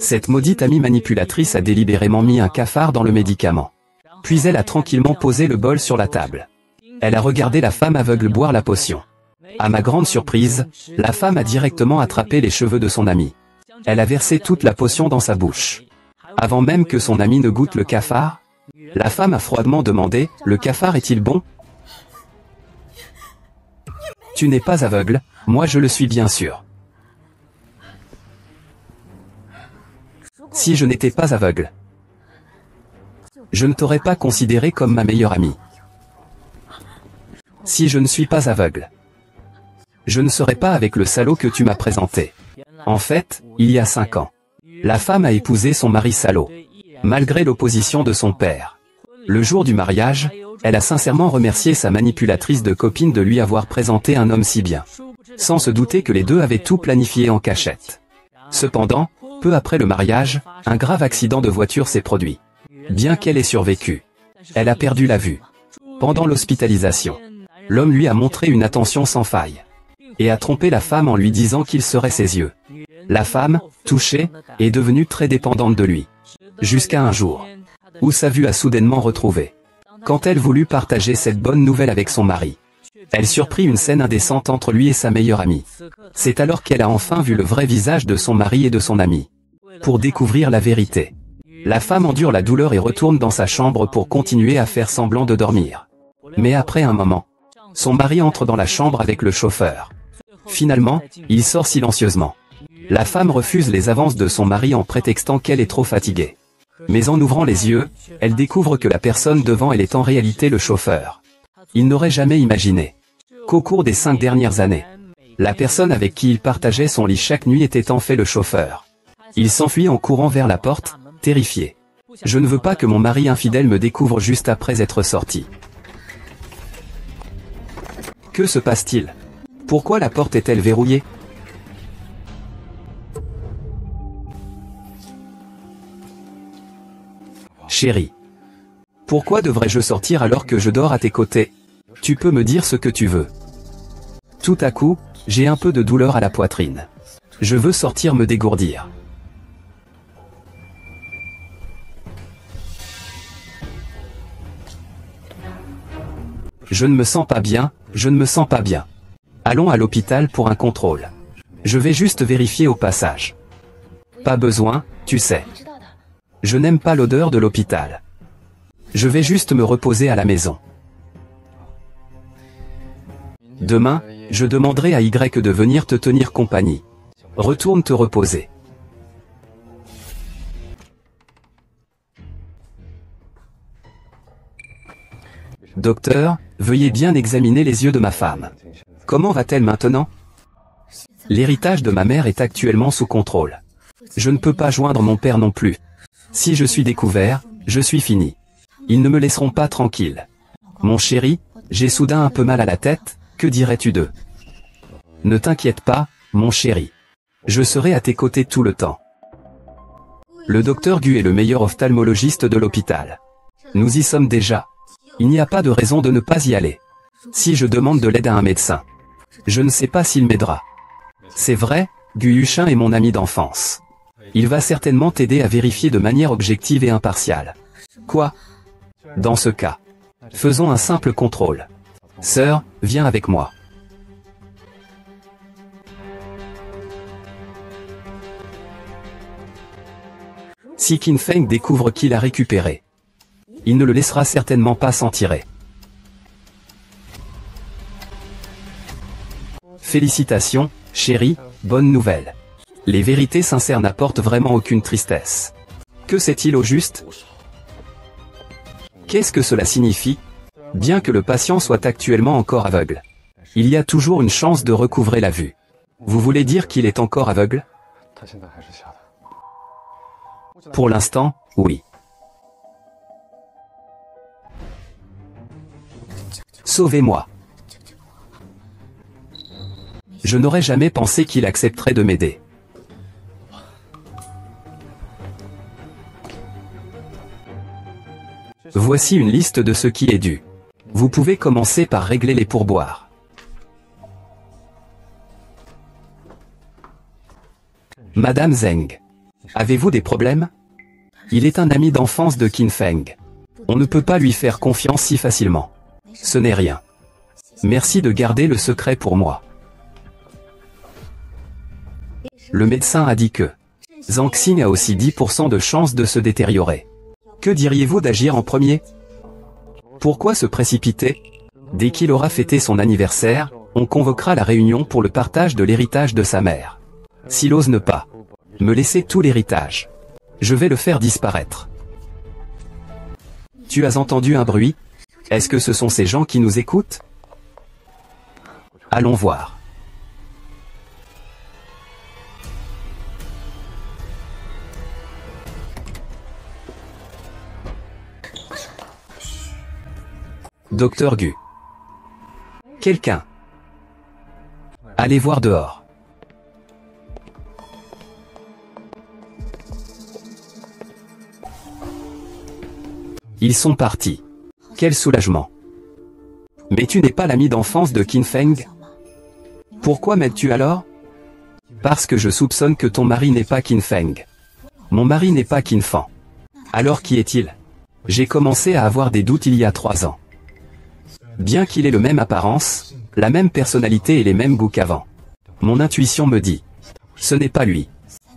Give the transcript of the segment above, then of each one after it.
Cette maudite amie manipulatrice a délibérément mis un cafard dans le médicament. Puis elle a tranquillement posé le bol sur la table. Elle a regardé la femme aveugle boire la potion. À ma grande surprise, la femme a directement attrapé les cheveux de son amie. Elle a versé toute la potion dans sa bouche. Avant même que son amie ne goûte le cafard, la femme a froidement demandé « Le cafard est-il bon ?»« Tu n'es pas aveugle, moi je le suis bien sûr. » Si je n'étais pas aveugle, je ne t'aurais pas considéré comme ma meilleure amie. Si je ne suis pas aveugle, je ne serais pas avec le salaud que tu m'as présenté. En fait, il y a 5 ans, la femme a épousé son mari salaud, malgré l'opposition de son père. Le jour du mariage, elle a sincèrement remercié sa manipulatrice de copine de lui avoir présenté un homme si bien, sans se douter que les deux avaient tout planifié en cachette. Cependant, peu après le mariage, un grave accident de voiture s'est produit. Bien qu'elle ait survécu, elle a perdu la vue. Pendant l'hospitalisation, l'homme lui a montré une attention sans faille et a trompé la femme en lui disant qu'il serait ses yeux. La femme, touchée, est devenue très dépendante de lui. Jusqu'à un jour où sa vue a soudainement retrouvé. Quand elle voulut partager cette bonne nouvelle avec son mari, elle surprit une scène indécente entre lui et sa meilleure amie. C'est alors qu'elle a enfin vu le vrai visage de son mari et de son ami. Pour découvrir la vérité, la femme endure la douleur et retourne dans sa chambre pour continuer à faire semblant de dormir. Mais après un moment, son mari entre dans la chambre avec le chauffeur. Finalement, il sort silencieusement. La femme refuse les avances de son mari en prétextant qu'elle est trop fatiguée. Mais en ouvrant les yeux, elle découvre que la personne devant elle est en réalité le chauffeur. Il n'aurait jamais imaginé qu'au cours des 5 dernières années, la personne avec qui il partageait son lit chaque nuit était en fait le chauffeur. Il s'enfuit en courant vers la porte, terrifié. Je ne veux pas que mon mari infidèle me découvre juste après être sorti. Que se passe-t-il? Pourquoi la porte est-elle verrouillée? Chérie. Pourquoi devrais-je sortir alors que je dors à tes côtés? Tu peux me dire ce que tu veux. Tout à coup, j'ai un peu de douleur à la poitrine. Je veux sortir me dégourdir. Je ne me sens pas bien, je ne me sens pas bien. Allons à l'hôpital pour un contrôle. Je vais juste vérifier au passage. Pas besoin, tu sais. Je n'aime pas l'odeur de l'hôpital. Je vais juste me reposer à la maison. Demain, je demanderai à Y de venir te tenir compagnie. Retourne te reposer. Docteur, veuillez bien examiner les yeux de ma femme. Comment va-t-elle maintenant? L'héritage de ma mère est actuellement sous contrôle. Je ne peux pas joindre mon père non plus. Si je suis découvert, je suis fini. Ils ne me laisseront pas tranquille. Mon chéri, j'ai soudain un peu mal à la tête, que dirais-tu d'eux? Ne t'inquiète pas, mon chéri. Je serai à tes côtés tout le temps. Le docteur Gu est le meilleur ophtalmologiste de l'hôpital. Nous y sommes déjà. Il n'y a pas de raison de ne pas y aller. Si je demande de l'aide à un médecin, je ne sais pas s'il m'aidera. C'est vrai, Gu Yuchin est mon ami d'enfance. Il va certainement t'aider à vérifier de manière objective et impartiale. Quoi? Dans ce cas, faisons un simple contrôle. Sœur, viens avec moi. Si Qin Feng découvre qu'il a récupéré, il ne le laissera certainement pas s'en tirer. Félicitations, chérie, bonne nouvelle. Les vérités sincères n'apportent vraiment aucune tristesse. Que sait-il au juste? Qu'est-ce que cela signifie? Bien que le patient soit actuellement encore aveugle, il y a toujours une chance de recouvrer la vue. Vous voulez dire qu'il est encore aveugle? Pour l'instant, oui. Sauvez-moi. Je n'aurais jamais pensé qu'il accepterait de m'aider. Voici une liste de ce qui est dû. Vous pouvez commencer par régler les pourboires. Madame Zeng. Avez-vous des problèmes? Il est un ami d'enfance de Qin Feng. On ne peut pas lui faire confiance si facilement. Ce n'est rien. Merci de garder le secret pour moi. Le médecin a dit que Zhang Xing a aussi 10% de chance de se détériorer. Que diriez-vous d'agir en premier? Pourquoi se précipiter? Dès qu'il aura fêté son anniversaire, on convoquera la réunion pour le partage de l'héritage de sa mère. S'il ose ne pas me laisser tout l'héritage, je vais le faire disparaître. Tu as entendu un bruit? Est-ce que ce sont ces gens qui nous écoutent? Allons voir. Docteur Gu. Quelqu'un. Allez voir dehors. Ils sont partis. Quel soulagement. Mais tu n'es pas l'ami d'enfance de Qin Feng? Pourquoi m'aides-tu alors? Parce que je soupçonne que ton mari n'est pas Qin Feng. Mon mari n'est pas Qin Fan. Alors qui est-il? J'ai commencé à avoir des doutes il y a 3 ans. Bien qu'il ait le même apparence, la même personnalité et les mêmes goûts qu'avant. Mon intuition me dit. Ce n'est pas lui.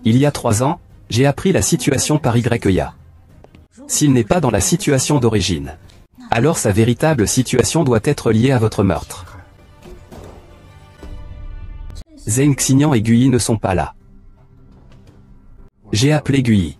Il y a 3 ans, j'ai appris la situation par YA. S'il n'est pas dans la situation d'origine, alors sa véritable situation doit être liée à votre meurtre. Zheng Xinyan et Guyi ne sont pas là. J'ai appelé Guyi.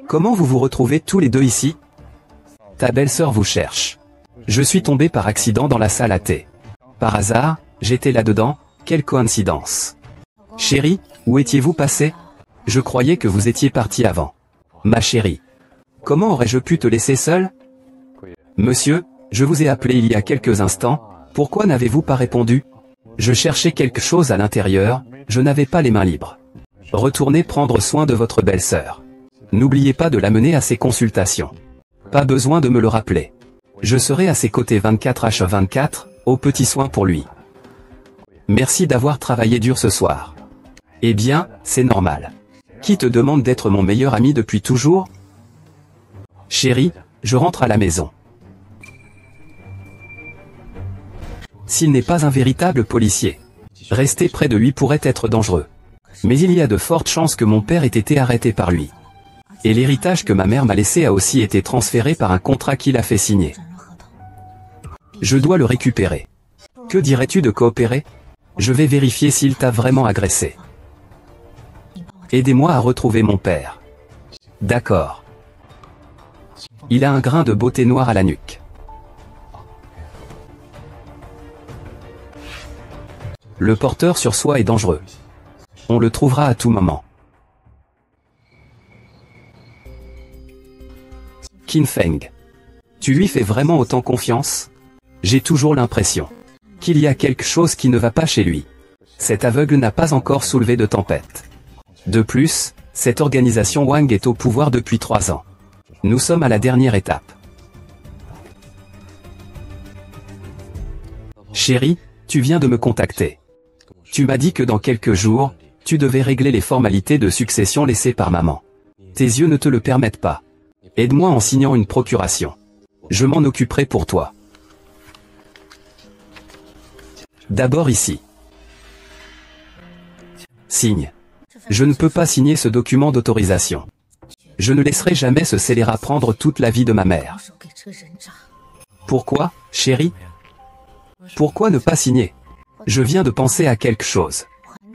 Comment vous vous retrouvez tous les deux ici? Ta belle-sœur vous cherche. Je suis tombé par accident dans la salle à thé. Par hasard, j'étais là-dedans, quelle coïncidence. Chérie, où étiez-vous passé? Je croyais que vous étiez parti avant. Ma chérie. Comment aurais-je pu te laisser seule? Monsieur, je vous ai appelé il y a quelques instants, pourquoi n'avez-vous pas répondu? Je cherchais quelque chose à l'intérieur, je n'avais pas les mains libres. Retournez prendre soin de votre belle-sœur. N'oubliez pas de l'amener à ses consultations. Pas besoin de me le rappeler. Je serai à ses côtés 24h24, aux petits soins pour lui. Merci d'avoir travaillé dur ce soir. Eh bien, c'est normal. Qui te demande d'être mon meilleur ami depuis toujours? Chérie, je rentre à la maison. S'il n'est pas un véritable policier, rester près de lui pourrait être dangereux. Mais il y a de fortes chances que mon père ait été arrêté par lui. Et l'héritage que ma mère m'a laissé a aussi été transféré par un contrat qu'il a fait signer. Je dois le récupérer. Que dirais-tu de coopérer? Je vais vérifier s'il t'a vraiment agressé. Aidez-moi à retrouver mon père. D'accord. Il a un grain de beauté noire à la nuque. Le porteur sur soi est dangereux. On le trouvera à tout moment. Qin Feng. Tu lui fais vraiment autant confiance? J'ai toujours l'impression qu'il y a quelque chose qui ne va pas chez lui. Cet aveugle n'a pas encore soulevé de tempête. De plus, cette organisation Wang est au pouvoir depuis 3 ans. Nous sommes à la dernière étape. Chérie, tu viens de me contacter. Tu m'as dit que dans quelques jours, tu devais régler les formalités de succession laissées par maman. Tes yeux ne te le permettent pas. Aide-moi en signant une procuration. Je m'en occuperai pour toi. D'abord ici. Signe. Je ne peux pas signer ce document d'autorisation. Je ne laisserai jamais ce scélérat prendre toute la vie de ma mère. Pourquoi, chérie? Pourquoi ne pas signer? Je viens de penser à quelque chose.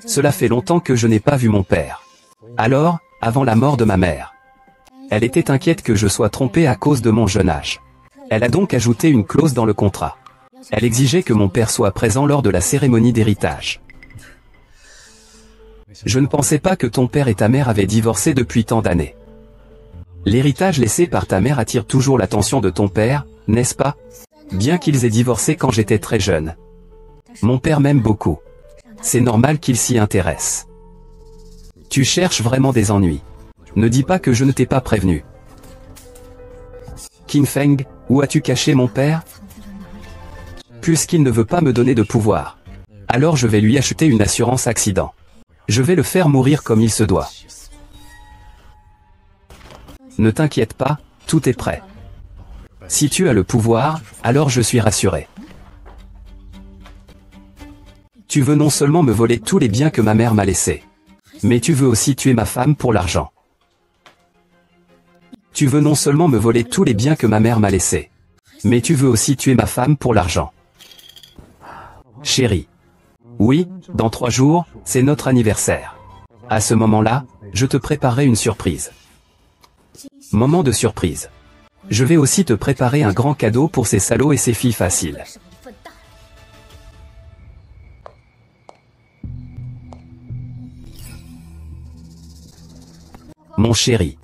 Cela fait longtemps que je n'ai pas vu mon père. Alors, avant la mort de ma mère, elle était inquiète que je sois trompé à cause de mon jeune âge. Elle a donc ajouté une clause dans le contrat. Elle exigeait que mon père soit présent lors de la cérémonie d'héritage. Je ne pensais pas que ton père et ta mère avaient divorcé depuis tant d'années. L'héritage laissé par ta mère attire toujours l'attention de ton père, n'est-ce pas? Bien qu'ils aient divorcé quand j'étais très jeune. Mon père m'aime beaucoup. C'est normal qu'il s'y intéresse. Tu cherches vraiment des ennuis. Ne dis pas que je ne t'ai pas prévenu. Qin Feng, où as-tu caché mon père? Puisqu'il ne veut pas me donner de pouvoir, alors je vais lui acheter une assurance accident. Je vais le faire mourir comme il se doit. Ne t'inquiète pas, tout est prêt. Si tu as le pouvoir, alors je suis rassuré. Tu veux non seulement me voler tous les biens que ma mère m'a laissés, mais tu veux aussi tuer ma femme pour l'argent. Tu veux non seulement me voler tous les biens que ma mère m'a laissés, mais tu veux aussi tuer ma femme pour l'argent. Chérie. Oui, dans 3 jours, c'est notre anniversaire. À ce moment-là, je te préparerai une surprise. Moment de surprise. Je vais aussi te préparer un grand cadeau pour ces salauds et ces filles faciles. Mon chéri.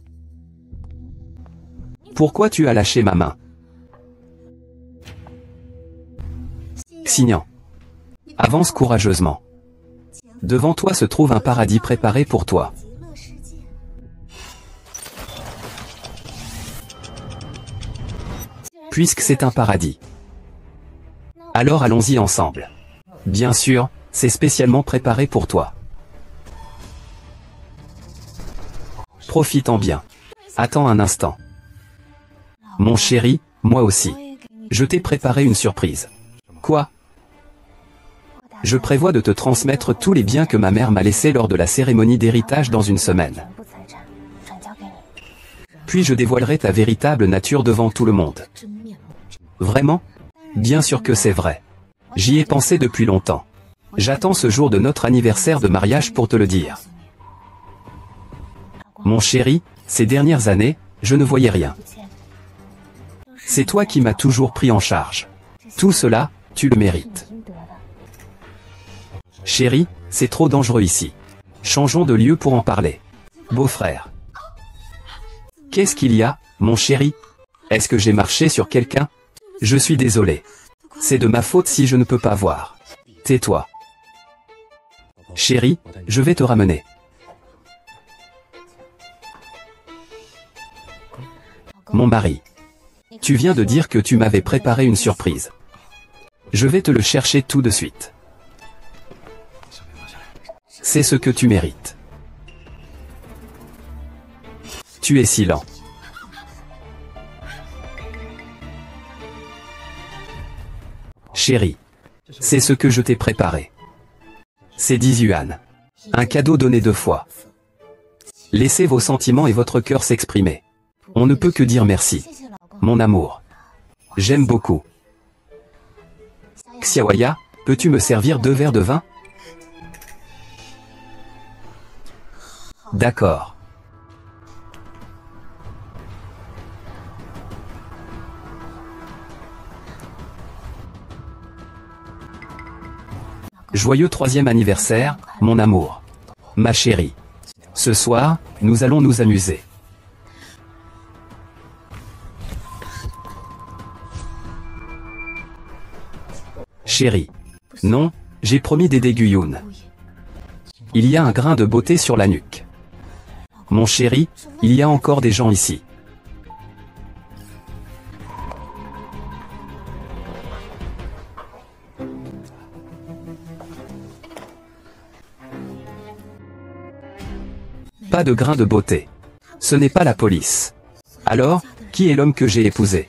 Pourquoi tu as lâché ma main? Xignan. Avance courageusement. Devant toi se trouve un paradis préparé pour toi. Puisque c'est un paradis, alors allons-y ensemble. Bien sûr, c'est spécialement préparé pour toi. Profite-en bien. Attends un instant. Mon chéri, moi aussi. Je t'ai préparé une surprise. Quoi? Je prévois de te transmettre tous les biens que ma mère m'a laissés lors de la cérémonie d'héritage dans une semaine. Puis je dévoilerai ta véritable nature devant tout le monde. Vraiment? Bien sûr que c'est vrai. J'y ai pensé depuis longtemps. J'attends ce jour de notre anniversaire de mariage pour te le dire. Mon chéri, ces dernières années, je ne voyais rien. C'est toi qui m'as toujours pris en charge. Tout cela, tu le mérites. Chéri, c'est trop dangereux ici. Changeons de lieu pour en parler. Beau-frère. Qu'est-ce qu'il y a, mon chéri? Est-ce que j'ai marché sur quelqu'un? Je suis désolé. C'est de ma faute si je ne peux pas voir. Tais-toi. Chéri, je vais te ramener. Mon mari. Tu viens de dire que tu m'avais préparé une surprise. Je vais te le chercher tout de suite. C'est ce que tu mérites. Tu es si lent. Chérie. C'est ce que je t'ai préparé. C'est 10 yuan. Un cadeau donné 2 fois. Laissez vos sentiments et votre cœur s'exprimer. On ne peut que dire merci. Mon amour. J'aime beaucoup. Xiaoya, peux-tu me servir 2 verres de vin? D'accord. Joyeux 3e anniversaire, mon amour. Ma chérie. Ce soir, nous allons nous amuser. Chérie. Non, j'ai promis d'aider Guyun. Il y a un grain de beauté sur la nuque. Mon chéri, il y a encore des gens ici. Pas de grain de beauté. Ce n'est pas la police. Alors, qui est l'homme que j'ai épousé?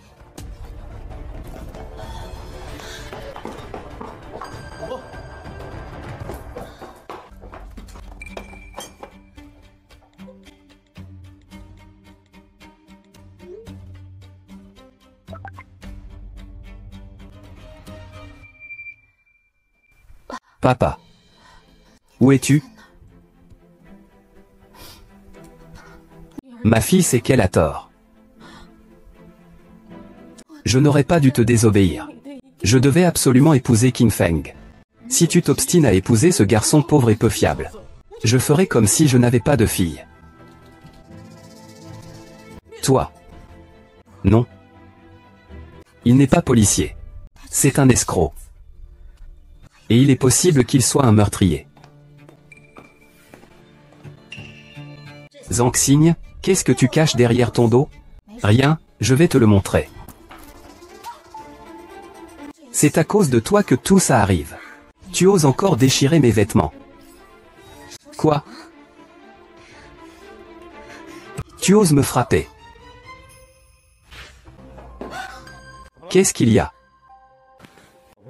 Papa. Où es-tu? Ma fille sait qu'elle a tort. Je n'aurais pas dû te désobéir. Je devais absolument épouser Qin Feng. Si tu t'obstines à épouser ce garçon pauvre et peu fiable, je ferai comme si je n'avais pas de fille. Toi. Non. Il n'est pas policier. C'est un escroc. Et il est possible qu'il soit un meurtrier. Zhang Xing, Qu'est-ce que tu caches derrière ton dos? Rien, je vais te le montrer. C'est à cause de toi que tout ça arrive. Tu oses encore déchirer mes vêtements. Quoi? Tu oses me frapper. Qu'est-ce qu'il y a?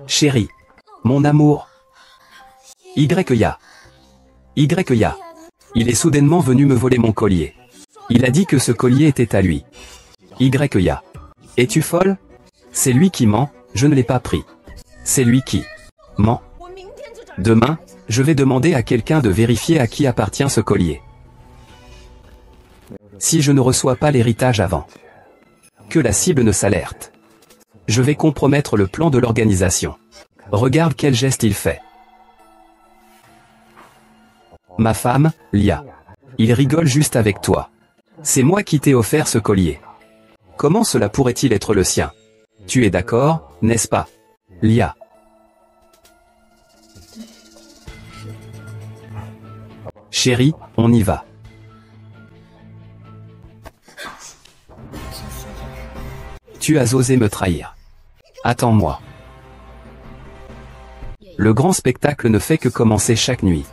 Chérie. Mon amour. Y-ya. Y-ya. Il est soudainement venu me voler mon collier. Il a dit que ce collier était à lui. Y-ya. Es-tu folle? C'est lui qui ment, je ne l'ai pas pris. C'est lui qui ment. Demain, je vais demander à quelqu'un de vérifier à qui appartient ce collier. Si je ne reçois pas l'héritage avant que la cible ne s'alerte, je vais compromettre le plan de l'organisation. Regarde quel geste il fait. Ma femme, Lia. Il rigole juste avec toi. C'est moi qui t'ai offert ce collier. Comment cela pourrait-il être le sien? Tu es d'accord, n'est-ce pas, Lia? Chérie, on y va. Tu as osé me trahir. Attends-moi. Le grand spectacle ne fait que commencer chaque nuit.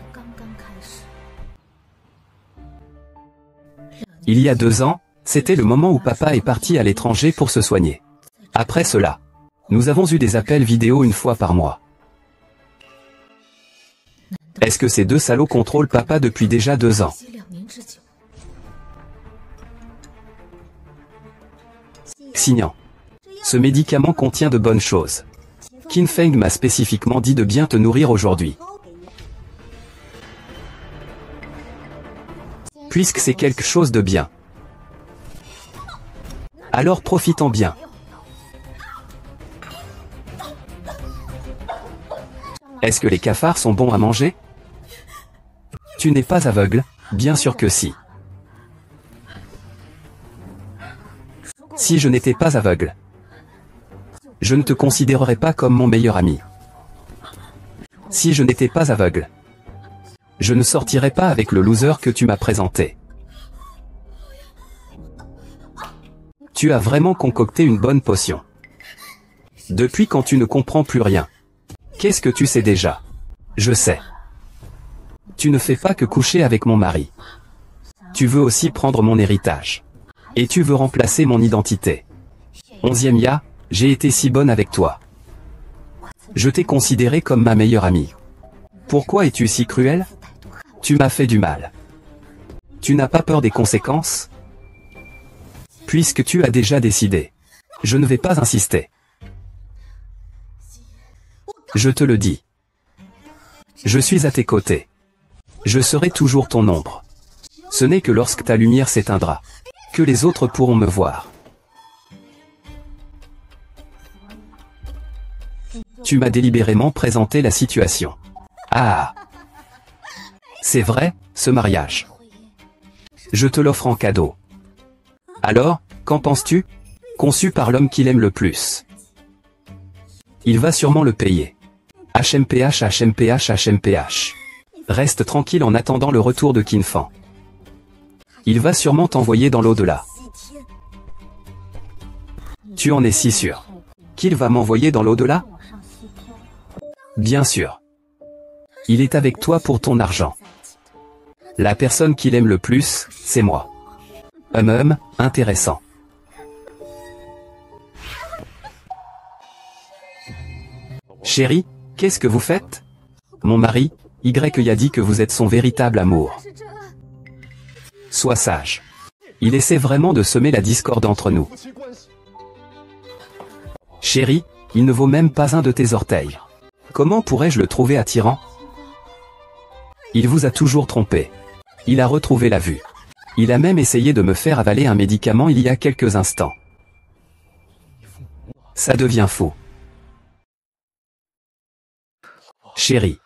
Il y a 2 ans, c'était le moment où papa est parti à l'étranger pour se soigner. Après cela, nous avons eu des appels vidéo 1 fois par mois. Est-ce que ces 2 salauds contrôlent papa depuis déjà 2 ans? Signant. Ce médicament contient de bonnes choses. Qin Feng m'a spécifiquement dit de bien te nourrir aujourd'hui. Puisque c'est quelque chose de bien. Alors profitons bien. Est-ce que les cafards sont bons à manger? Tu n'es pas aveugle, bien sûr que si. Si je n'étais pas aveugle, je ne te considérerais pas comme mon meilleur ami. Si je n'étais pas aveugle, je ne sortirais pas avec le loser que tu m'as présenté. Tu as vraiment concocté une bonne potion. Depuis quand tu ne comprends plus rien? Qu'est-ce que tu sais déjà? Je sais. Tu ne fais pas que coucher avec mon mari. Tu veux aussi prendre mon héritage. Et tu veux remplacer mon identité. 11e Ya, j'ai été si bonne avec toi. Je t'ai considéré comme ma meilleure amie. Pourquoi es-tu si cruel? Tu m'as fait du mal. Tu n'as pas peur des conséquences? Puisque tu as déjà décidé. Je ne vais pas insister. Je te le dis. Je suis à tes côtés. Je serai toujours ton ombre. Ce n'est que lorsque ta lumière s'éteindra que les autres pourront me voir. Tu m'as délibérément présenté la situation. Ah! C'est vrai, ce mariage. Je te l'offre en cadeau. Alors, qu'en penses-tu? Conçu par l'homme qu'il aime le plus. Il va sûrement le payer. HMPH, HMPH, HMPH. Reste tranquille en attendant le retour de Qin Feng. Il va sûrement t'envoyer dans l'au-delà. Tu en es si sûr qu'il va m'envoyer dans l'au-delà? Bien sûr. Il est avec toi pour ton argent. La personne qu'il aime le plus, c'est moi. Intéressant. Chérie, qu'est-ce que vous faites? Mon mari, Y a dit que vous êtes son véritable amour. Sois sage. Il essaie vraiment de semer la discorde entre nous. Chérie, il ne vaut même pas un de tes orteils. Comment pourrais-je le trouver attirant? Il vous a toujours trompé. Il a retrouvé la vue. Il a même essayé de me faire avaler un médicament il y a quelques instants. Ça devient fou. Chérie.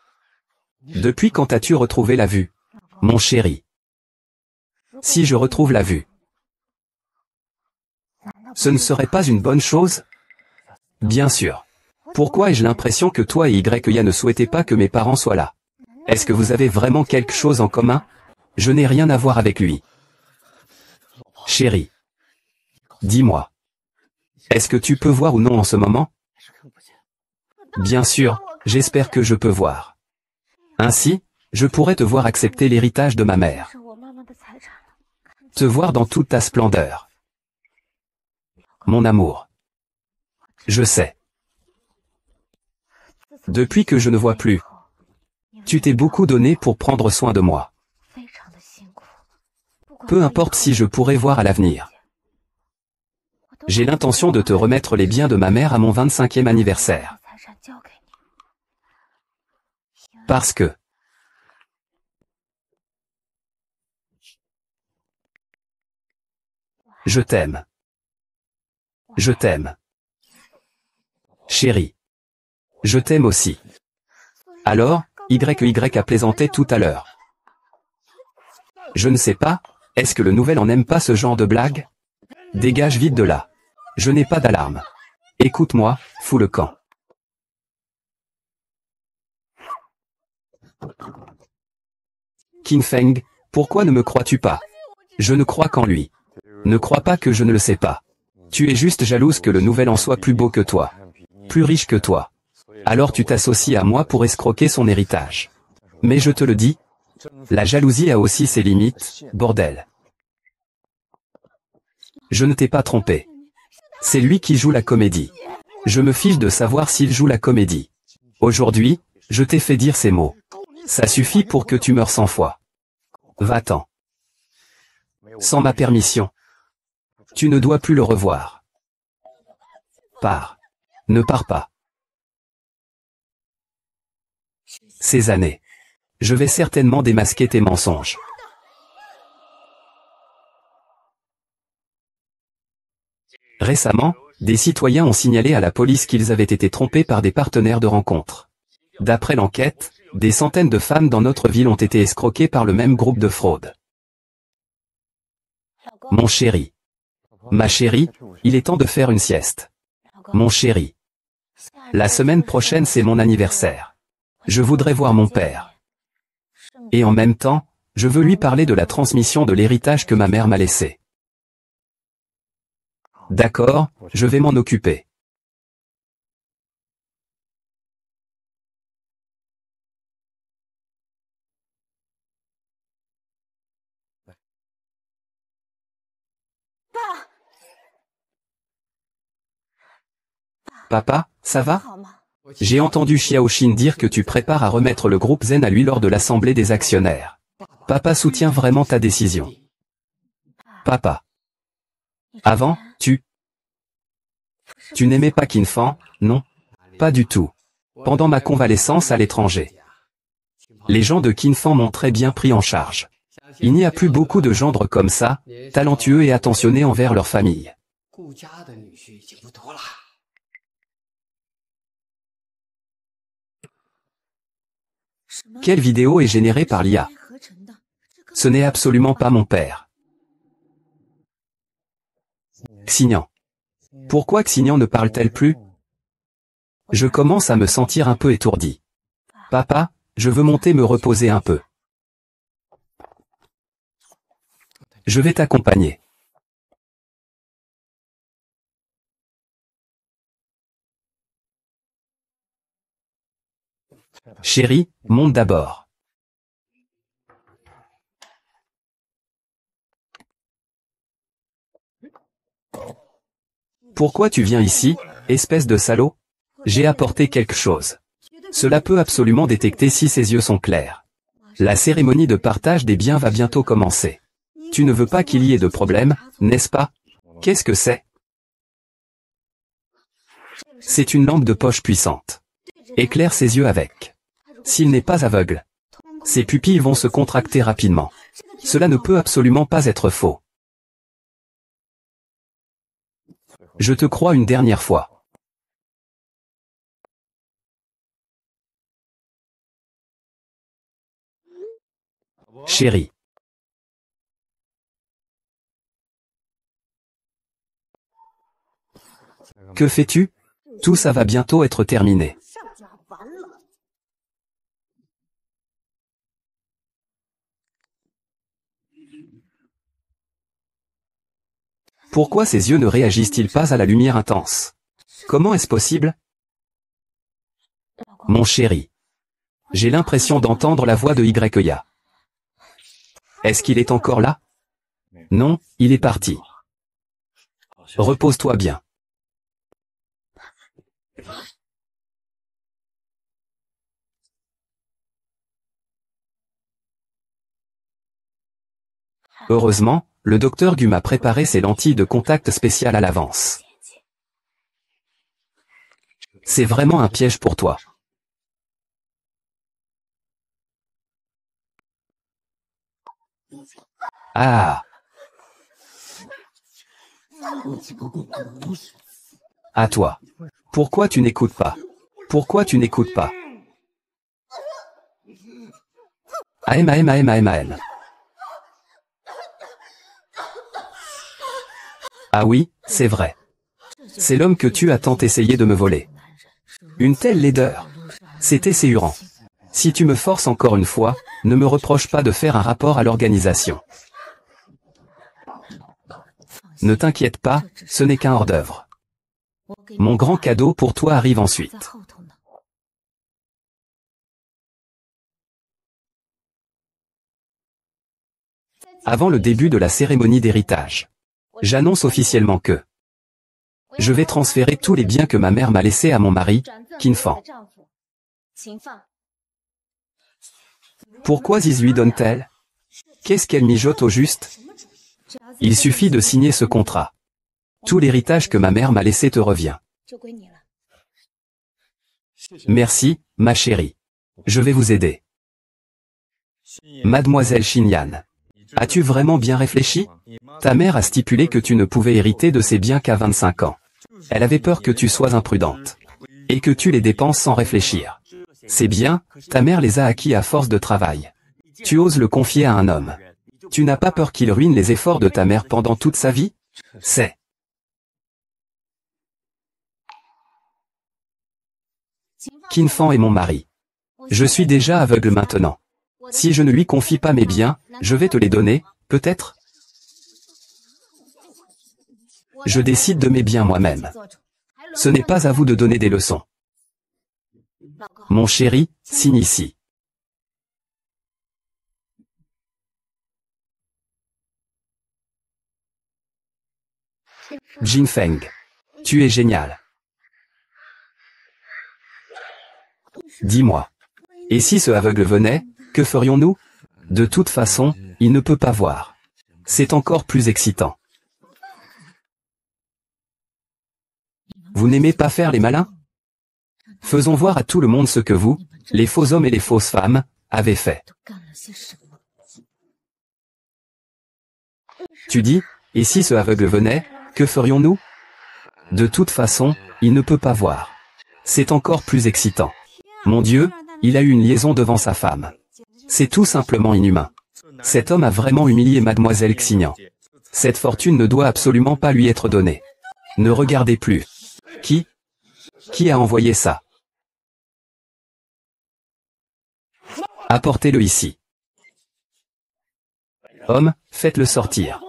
Depuis quand as-tu retrouvé la vue? Mon chéri. Si je retrouve la vue, ce ne serait pas une bonne chose? Bien sûr. Pourquoi ai-je l'impression que toi et Y ne souhaitaient pas que mes parents soient là? Est-ce que vous avez vraiment quelque chose en commun? Je n'ai rien à voir avec lui. Chérie. Dis-moi. Est-ce que tu peux voir ou non en ce moment? Bien sûr, j'espère que je peux voir. Ainsi, je pourrais te voir accepter l'héritage de ma mère. Te voir dans toute ta splendeur. Mon amour. Je sais. Depuis que je ne vois plus, tu t'es beaucoup donné pour prendre soin de moi. Peu importe si je pourrais voir à l'avenir. J'ai l'intention de te remettre les biens de ma mère à mon 25e anniversaire. Parce que je t'aime. Je t'aime. Chérie. Je t'aime aussi. Alors, YY a plaisanté tout à l'heure. Je ne sais pas, est-ce que le nouvel en n'aime pas ce genre de blague? Dégage vite de là. Je n'ai pas d'alarme. Écoute-moi, fous le camp. Qin Feng, pourquoi ne me crois-tu pas? Je ne crois qu'en lui. Ne crois pas que je ne le sais pas. Tu es juste jalouse que le nouvel en soit plus beau que toi. Plus riche que toi. Alors tu t'associes à moi pour escroquer son héritage. Mais je te le dis, la jalousie a aussi ses limites, bordel. Je ne t'ai pas trompé. C'est lui qui joue la comédie. Je me fiche de savoir s'il joue la comédie. Aujourd'hui, je t'ai fait dire ces mots. Ça suffit pour que tu meurs 100 fois. Va-t'en. Sans ma permission. Tu ne dois plus le revoir. Pars. Ne pars pas. Ces années. Je vais certainement démasquer tes mensonges. Récemment, des citoyens ont signalé à la police qu'ils avaient été trompés par des partenaires de rencontre. D'après l'enquête, des centaines de femmes dans notre ville ont été escroquées par le même groupe de fraude. Mon chéri. Ma chérie, il est temps de faire une sieste. Mon chéri. La semaine prochaine c'est mon anniversaire. Je voudrais voir mon père. Et en même temps, je veux lui parler de la transmission de l'héritage que ma mère m'a laissé. D'accord, je vais m'en occuper. Papa, ça va? J'ai entendu Xiaoxin dire que tu prépares à remettre le groupe Zen à lui lors de l'assemblée des actionnaires. Papa soutient vraiment ta décision. Papa. Avant, tu n'aimais pas Qin Feng, non? Pas du tout. Pendant ma convalescence à l'étranger. Les gens de Qin Feng m'ont très bien pris en charge. Il n'y a plus beaucoup de gendres comme ça, talentueux et attentionnés envers leur famille. Quelle vidéo est générée par l'IA? Ce n'est absolument pas mon père. Xignan. Pourquoi Xignan ne parle-t-elle plus? Je commence à me sentir un peu étourdi. Papa, je veux monter me reposer un peu. Je vais t'accompagner. Chérie, monte d'abord. Pourquoi tu viens ici, espèce de salaud? J'ai apporté quelque chose. Cela peut absolument détecter si ses yeux sont clairs. La cérémonie de partage des biens va bientôt commencer. Tu ne veux pas qu'il y ait de problème, n'est-ce pas? Qu'est-ce que c'est? C'est une lampe de poche puissante. Éclaire ses yeux avec. S'il n'est pas aveugle, ses pupilles vont se contracter rapidement. Cela ne peut absolument pas être faux. Je te crois une dernière fois. Chérie. Que fais-tu? Tout ça va bientôt être terminé. Pourquoi ses yeux ne réagissent-ils pas à la lumière intense? Comment est-ce possible? Mon chéri. J'ai l'impression d'entendre la voix de Yaya. Est-ce qu'il est encore là? Non, il est parti. Repose-toi bien. Heureusement, le docteur Gu m'a préparé ses lentilles de contact spéciales à l'avance. C'est vraiment un piège pour toi. Ah! À toi. Pourquoi tu n'écoutes pas? Pourquoi tu n'écoutes pas? AM. Ah oui, c'est vrai. C'est l'homme que tu as tant essayé de me voler. Une telle laideur. C'est essayant. Si tu me forces encore une fois, ne me reproche pas de faire un rapport à l'organisation. Ne t'inquiète pas, ce n'est qu'un hors-d'œuvre. Mon grand cadeau pour toi arrive ensuite. Avant le début de la cérémonie d'héritage, j'annonce officiellement que je vais transférer tous les biens que ma mère m'a laissés à mon mari, Qin Fan. Pourquoi Ziz lui donne-t-elle? Qu'est-ce qu'elle mijote au juste? Il suffit de signer ce contrat. Tout l'héritage que ma mère m'a laissé te revient. Merci, ma chérie. Je vais vous aider. Mademoiselle Xinyan. As-tu vraiment bien réfléchi? Ta mère a stipulé que tu ne pouvais hériter de ses biens qu'à 25 ans. Elle avait peur que tu sois imprudente. Et que tu les dépenses sans réfléchir. C'est bien, ta mère les a acquis à force de travail. Tu oses le confier à un homme. Tu n'as pas peur qu'il ruine les efforts de ta mère pendant toute sa vie? C'est Qin Fan est mon mari. Je suis déjà aveugle maintenant. Si je ne lui confie pas mes biens, je vais te les donner, peut-être? Je décide de mes biens moi-même. Ce n'est pas à vous de donner des leçons. Mon chéri, signe ici. Jin Feng. Tu es génial. Dis-moi. Et si ce aveugle venait, que ferions-nous? De toute façon, il ne peut pas voir. C'est encore plus excitant. Vous n'aimez pas faire les malins? Faisons voir à tout le monde ce que vous, les faux hommes et les fausses femmes, avez fait. Tu dis, et si ce aveugle venait, que ferions-nous? De toute façon, il ne peut pas voir. C'est encore plus excitant. Mon Dieu, il a eu une liaison devant sa femme. C'est tout simplement inhumain. Cet homme a vraiment humilié Mademoiselle Xinyan. Cette fortune ne doit absolument pas lui être donnée. Ne regardez plus. Qui a envoyé ça? Apportez-le ici. Homme, faites-le sortir.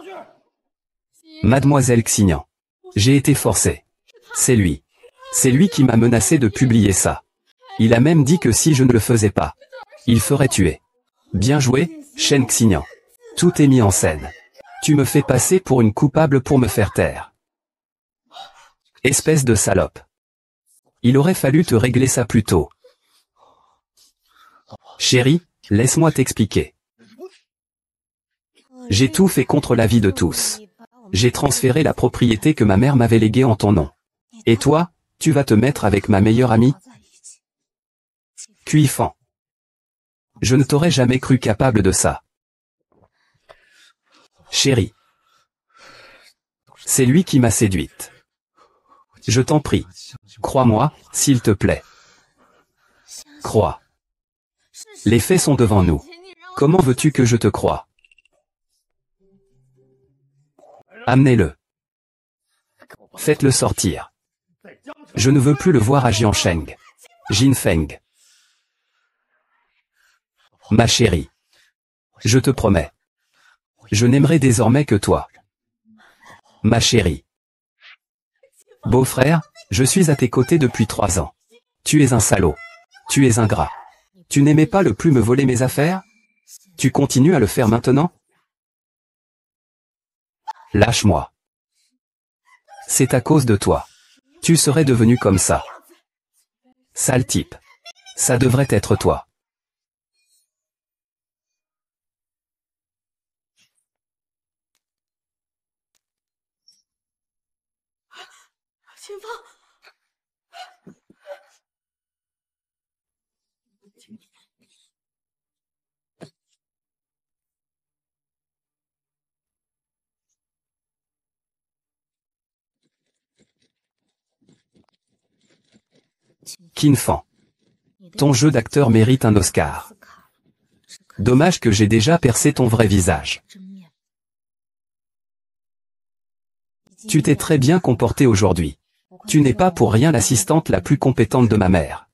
Mademoiselle Xinyan. J'ai été forcé. C'est lui. C'est lui qui m'a menacé de publier ça. Il a même dit que si je ne le faisais pas, il ferait tuer. Bien joué, Shen Xinyan. Tout est mis en scène. Tu me fais passer pour une coupable pour me faire taire. Espèce de salope. Il aurait fallu te régler ça plus tôt. Chérie, laisse-moi t'expliquer. J'ai tout fait contre l'avis de tous. J'ai transféré la propriété que ma mère m'avait léguée en ton nom. Et toi, tu vas te mettre avec ma meilleure amie? Qin Fan. Je ne t'aurais jamais cru capable de ça. Chérie. C'est lui qui m'a séduite. Je t'en prie. Crois-moi, s'il te plaît. Crois. Les faits sont devant nous. Comment veux-tu que je te croie? Amenez-le. Faites-le sortir. Je ne veux plus le voir à Jiansheng. Jin Feng. Ma chérie. Je te promets. Je n'aimerai désormais que toi. Ma chérie. Beau-frère, je suis à tes côtés depuis 3 ans. Tu es un salaud. Tu es ingrat. Tu n'aimais pas le plus me voler mes affaires? Tu continues à le faire maintenant? Lâche-moi. C'est à cause de toi. Tu serais devenu comme ça. Sale type. Ça devrait être toi. Qin Fan. Ton jeu d'acteur mérite un Oscar. Dommage que j'ai déjà percé ton vrai visage. Tu t'es très bien comporté aujourd'hui. Tu n'es pas pour rien l'assistante la plus compétente de ma mère.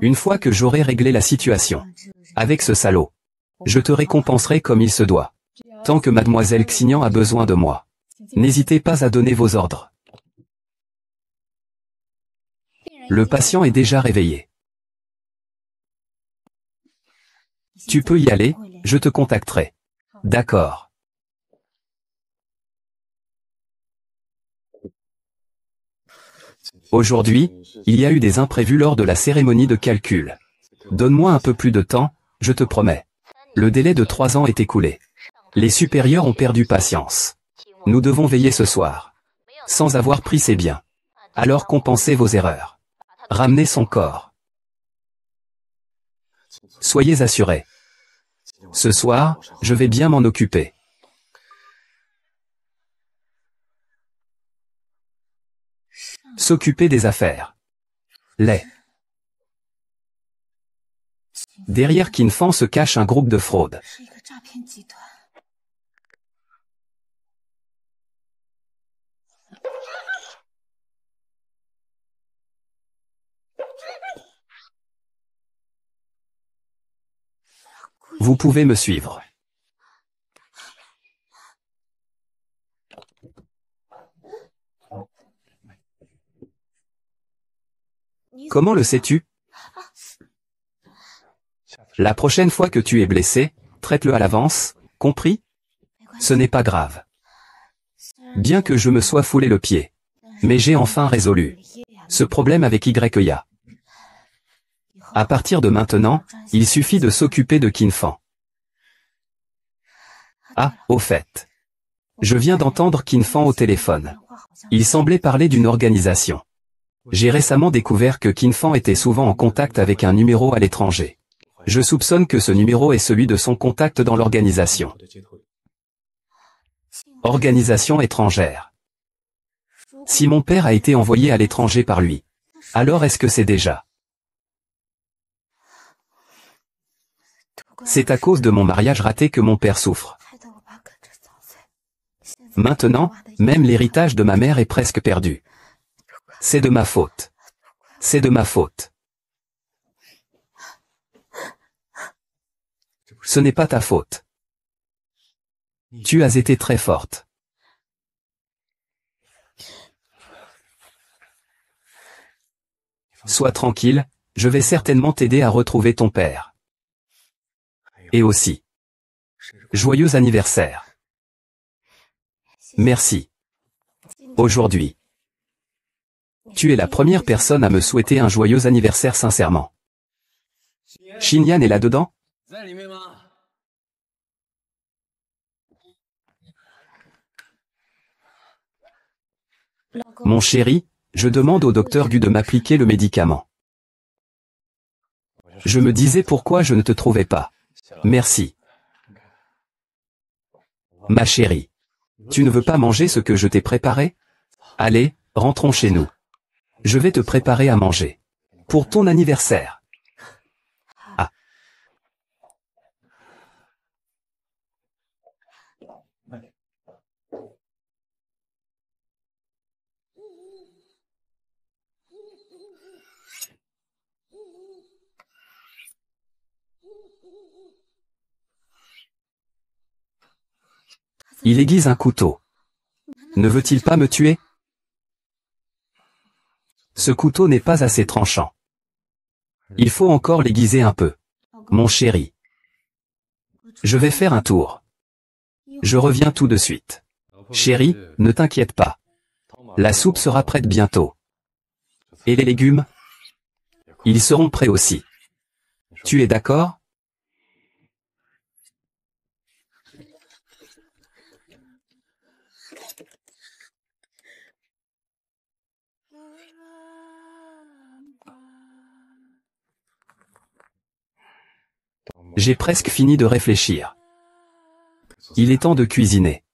Une fois que j'aurai réglé la situation avec ce salaud, je te récompenserai comme il se doit. Tant que mademoiselle Xignan a besoin de moi, n'hésitez pas à donner vos ordres. Le patient est déjà réveillé. Tu peux y aller, je te contacterai. D'accord. Aujourd'hui, il y a eu des imprévus lors de la cérémonie de calcul. Donne-moi un peu plus de temps, je te promets. Le délai de 3 ans est écoulé. Les supérieurs ont perdu patience. Nous devons veiller ce soir. Sans avoir pris ses biens. Alors compensez vos erreurs. Ramenez son corps. Soyez assurés. Ce soir, je vais bien m'en occuper. S'occuper des affaires. Les. Derrière Qin Fan se cache un groupe de fraude. Vous pouvez me suivre. Comment le sais-tu? La prochaine fois que tu es blessé, traite-le à l'avance, compris? Ce n'est pas grave. Bien que je me sois foulé le pied. Mais j'ai enfin résolu ce problème avec YA. À partir de maintenant, il suffit de s'occuper de Qin Fan. Ah, au fait. Je viens d'entendre Qin Fan au téléphone. Il semblait parler d'une organisation. J'ai récemment découvert que Qin Fan était souvent en contact avec un numéro à l'étranger. Je soupçonne que ce numéro est celui de son contact dans l'organisation. Organisation étrangère. Si mon père a été envoyé à l'étranger par lui, alors est-ce que c'est déjà? C'est à cause de mon mariage raté que mon père souffre. Maintenant, même l'héritage de ma mère est presque perdu. C'est de ma faute. C'est de ma faute. Ce n'est pas ta faute. Tu as été très forte. Sois tranquille, je vais certainement t'aider à retrouver ton père. Et aussi. Joyeux anniversaire. Merci. Aujourd'hui. Tu es la première personne à me souhaiter un joyeux anniversaire sincèrement. Xinyan est là-dedans? Mon chéri, je demande au docteur Gu de m'appliquer le médicament. Je me disais pourquoi je ne te trouvais pas. Merci. Ma chérie. Tu ne veux pas manger ce que je t'ai préparé? Allez, rentrons chez nous. Je vais te préparer à manger. Pour ton anniversaire. Ah. Il aiguise un couteau. Ne veut-il pas me tuer? Ce couteau n'est pas assez tranchant. Il faut encore l'aiguiser un peu. Mon chéri. Je vais faire un tour. Je reviens tout de suite. Chéri, ne t'inquiète pas. La soupe sera prête bientôt. Et les légumes? Ils seront prêts aussi. Tu es d'accord? J'ai presque fini de réfléchir. Il est temps de cuisiner.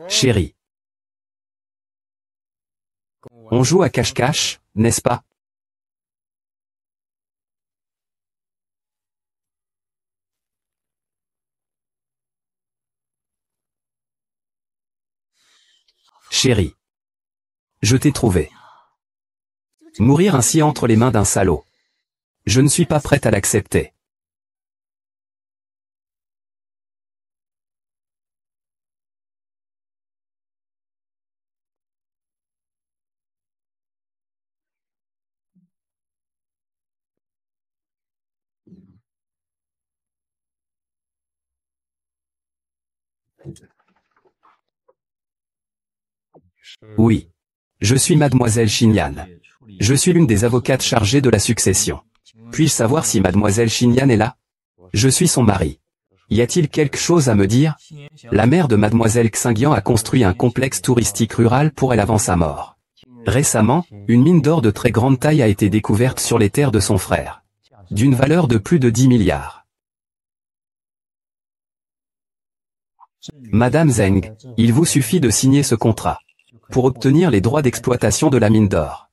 Chéri. On joue à cache-cache, n'est-ce pas? Chéri. Je t'ai trouvé. Mourir ainsi entre les mains d'un salaud. Je ne suis pas prête à l'accepter. Oui. Je suis mademoiselle Xinyan. Je suis l'une des avocates chargées de la succession. Puis-je savoir si mademoiselle Xinyan est là? Je suis son mari. Y a-t-il quelque chose à me dire? La mère de mademoiselle Xinyan a construit un complexe touristique rural pour elle avant sa mort. Récemment, une mine d'or de très grande taille a été découverte sur les terres de son frère. D'une valeur de plus de 10 milliards. Madame Zeng, il vous suffit de signer ce contrat pour obtenir les droits d'exploitation de la mine d'or.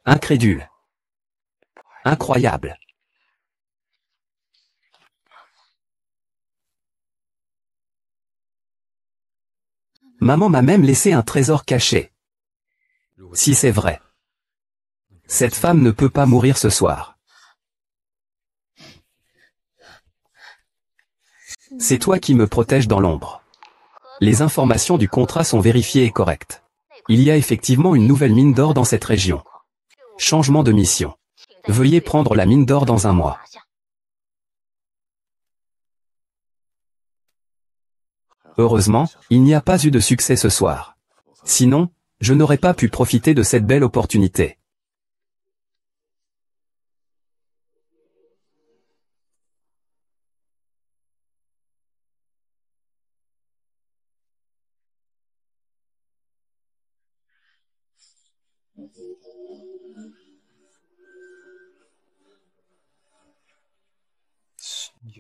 Incrédule. Incroyable. Maman m'a même laissé un trésor caché. Si c'est vrai. Cette femme ne peut pas mourir ce soir. C'est toi qui me protèges dans l'ombre. Les informations du contrat sont vérifiées et correctes. Il y a effectivement une nouvelle mine d'or dans cette région. Changement de mission. Veuillez prendre la mine d'or dans un mois. Heureusement, il n'y a pas eu de succès ce soir. Sinon, je n'aurais pas pu profiter de cette belle opportunité.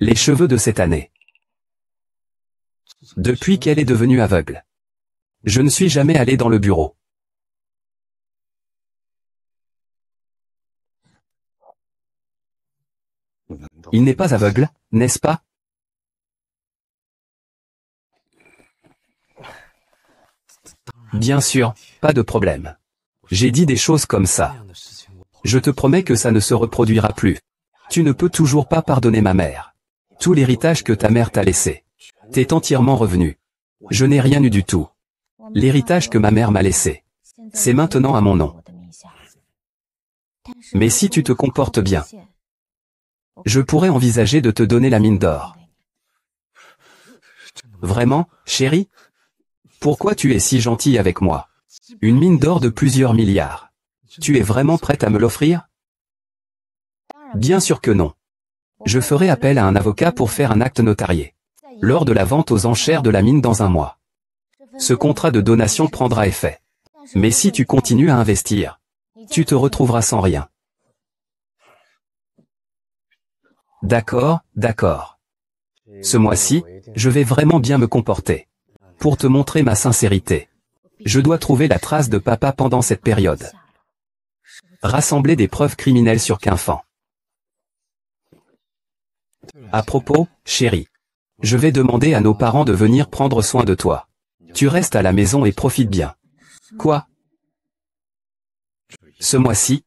Les cheveux de cette année. Depuis qu'elle est devenue aveugle. Je ne suis jamais allé dans le bureau. Il n'est pas aveugle, n'est-ce pas? Bien sûr, pas de problème. J'ai dit des choses comme ça. Je te promets que ça ne se reproduira plus. Tu ne peux toujours pas pardonner ma mère. Tout l'héritage que ta mère t'a laissé. T'es entièrement revenu. Je n'ai rien eu du tout. L'héritage que ma mère m'a laissé. C'est maintenant à mon nom. Mais si tu te comportes bien, je pourrais envisager de te donner la mine d'or. Vraiment, chérie? Pourquoi tu es si gentille avec moi? Une mine d'or de plusieurs milliards. Tu es vraiment prête à me l'offrir? Bien sûr que non. Je ferai appel à un avocat pour faire un acte notarié. Lors de la vente aux enchères de la mine dans un mois. Ce contrat de donation prendra effet. Mais si tu continues à investir, tu te retrouveras sans rien. D'accord, d'accord. Ce mois-ci, je vais vraiment bien me comporter. Pour te montrer ma sincérité. Je dois trouver la trace de papa pendant cette période. Rassembler des preuves criminelles sur Kinfan. À propos, chérie. Je vais demander à nos parents de venir prendre soin de toi. Tu restes à la maison et profites bien. Quoi? Ce mois-ci,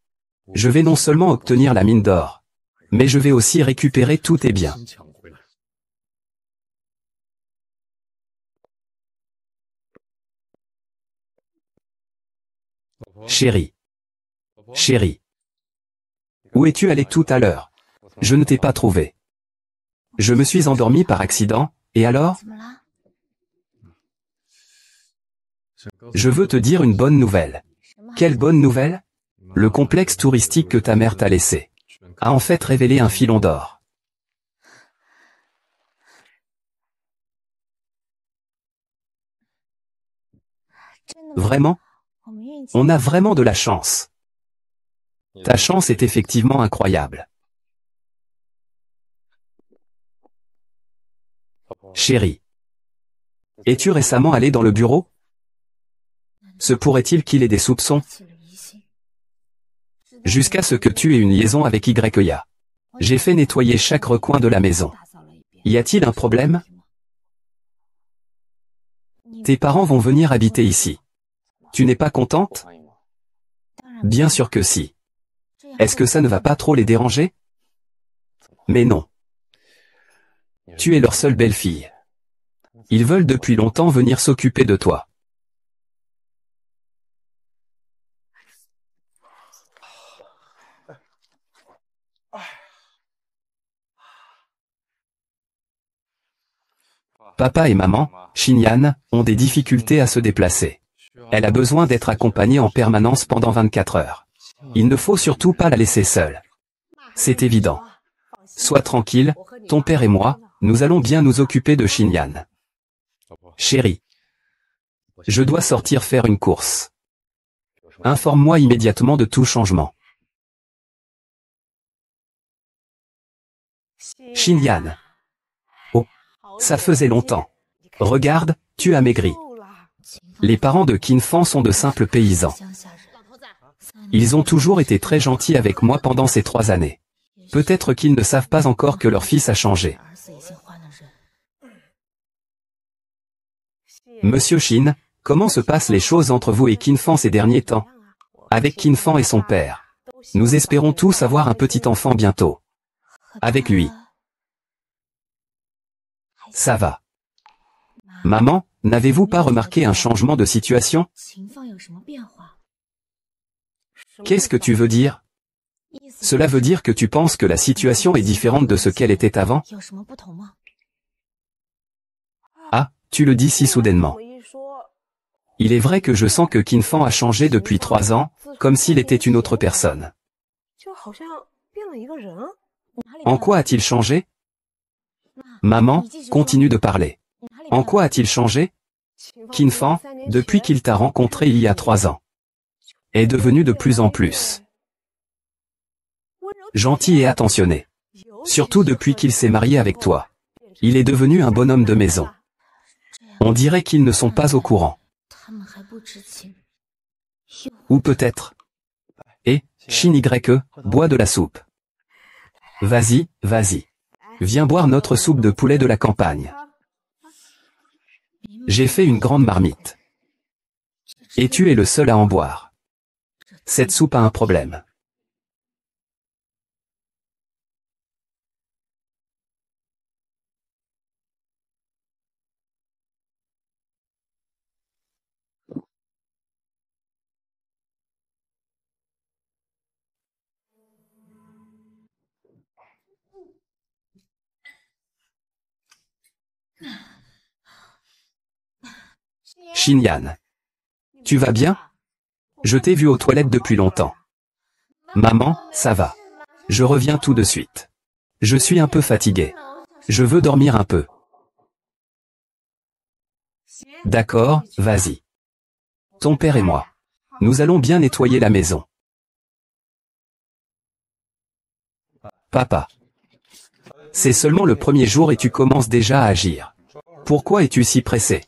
je vais non seulement obtenir la mine d'or, mais je vais aussi récupérer tous tes biens. Chérie. Chérie. Où es-tu allé tout à l'heure? Je ne t'ai pas trouvé. Je me suis endormi par accident, et alors? Je veux te dire une bonne nouvelle. Quelle bonne nouvelle? Le complexe touristique que ta mère t'a laissé a en fait révélé un filon d'or. Vraiment? On a vraiment de la chance. Ta chance est effectivement incroyable. Chérie. Es-tu récemment allé dans le bureau? Se pourrait-il qu'il ait des soupçons? Jusqu'à ce que tu aies une liaison avec YEA. J'ai fait nettoyer chaque recoin de la maison. Y a-t-il un problème? Tes parents vont venir habiter ici. Tu n'es pas contente? Bien sûr que si. Est-ce que ça ne va pas trop les déranger? Mais non. Tu es leur seule belle-fille. Ils veulent depuis longtemps venir s'occuper de toi. Papa et maman, Xinyan, ont des difficultés à se déplacer. Elle a besoin d'être accompagnée en permanence pendant 24 heures. Il ne faut surtout pas la laisser seule. C'est évident. Sois tranquille, ton père et moi, nous allons bien nous occuper de Xinyan. Chérie. Je dois sortir faire une course. Informe-moi immédiatement de tout changement. Xinyan. Oh, ça faisait longtemps. Regarde, tu as maigri. Les parents de Kinfan sont de simples paysans. Ils ont toujours été très gentils avec moi pendant ces 3 années. Peut-être qu'ils ne savent pas encore que leur fils a changé. Monsieur Shin, comment se passent les choses entre vous et Kinfan ces derniers temps? Avec Kinfan et son père. Nous espérons tous avoir un petit enfant bientôt. Avec lui. Ça va. Maman, n'avez-vous pas remarqué un changement de situation? Qu'est-ce que tu veux dire? Cela veut dire que tu penses que la situation est différente de ce qu'elle était avant? Ah, tu le dis si soudainement. Il est vrai que je sens que Kinfan a changé depuis 3 ans, comme s'il était une autre personne. En quoi a-t-il changé? Maman, continue de parler. En quoi a-t-il changé? Kinfan, depuis qu'il t'a rencontré il y a 3 ans, est devenu de plus en plus gentil et attentionné. Surtout depuis qu'il s'est marié avec toi. Il est devenu un bonhomme de maison. On dirait qu'ils ne sont pas au courant. Ou peut-être. Et, Shin YE, bois de la soupe. Vas-y, vas-y. Viens boire notre soupe de poulet de la campagne. J'ai fait une grande marmite. Et tu es le seul à en boire. Cette soupe a un problème. Xinyan. Tu vas bien? Je t'ai vu aux toilettes depuis longtemps. Maman, ça va. Je reviens tout de suite. Je suis un peu fatigué. Je veux dormir un peu. D'accord, vas-y. Ton père et moi. Nous allons bien nettoyer la maison. Papa. C'est seulement le premier jour et tu commences déjà à agir. Pourquoi es-tu si pressé?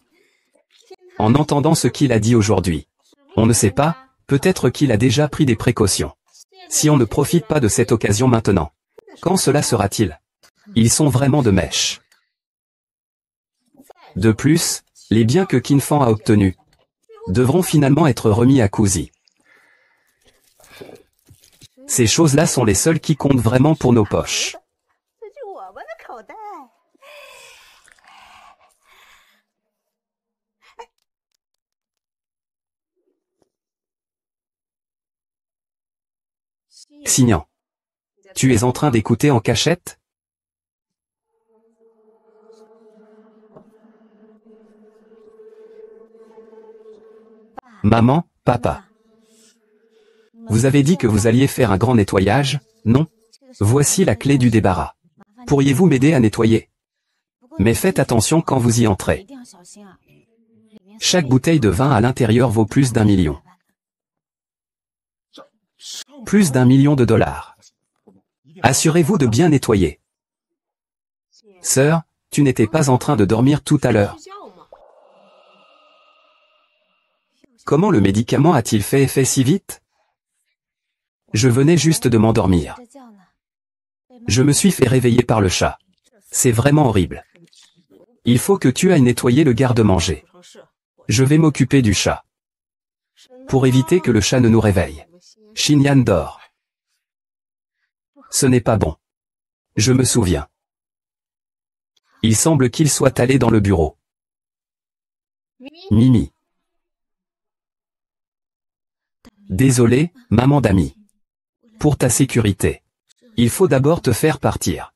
en entendant ce qu'il a dit aujourd'hui. On ne sait pas, peut-être qu'il a déjà pris des précautions. Si on ne profite pas de cette occasion maintenant, quand cela sera-t-il? Ils sont vraiment de mèche. De plus, les biens que Qin Fan a obtenus devront finalement être remis à Kuzi. Ces choses-là sont les seules qui comptent vraiment pour nos poches. Xingnan, tu es en train d'écouter en cachette? Maman, papa. Vous avez dit que vous alliez faire un grand nettoyage, non? Voici la clé du débarras. Pourriez-vous m'aider à nettoyer? Mais faites attention quand vous y entrez. Chaque bouteille de vin à l'intérieur vaut plus d'1 million. Plus d'1 million de dollars. Assurez-vous de bien nettoyer. Sœur, tu n'étais pas en train de dormir tout à l'heure. Comment le médicament a-t-il fait effet si vite? Je venais juste de m'endormir. Je me suis fait réveiller par le chat. C'est vraiment horrible. Il faut que tu ailles nettoyer le garde-manger. Je vais m'occuper du chat. Pour éviter que le chat ne nous réveille. Xingnan dort. Ce n'est pas bon. Je me souviens. Il semble qu'il soit allé dans le bureau. Mimi. Désolé, maman d'ami. Pour ta sécurité. Il faut d'abord te faire partir.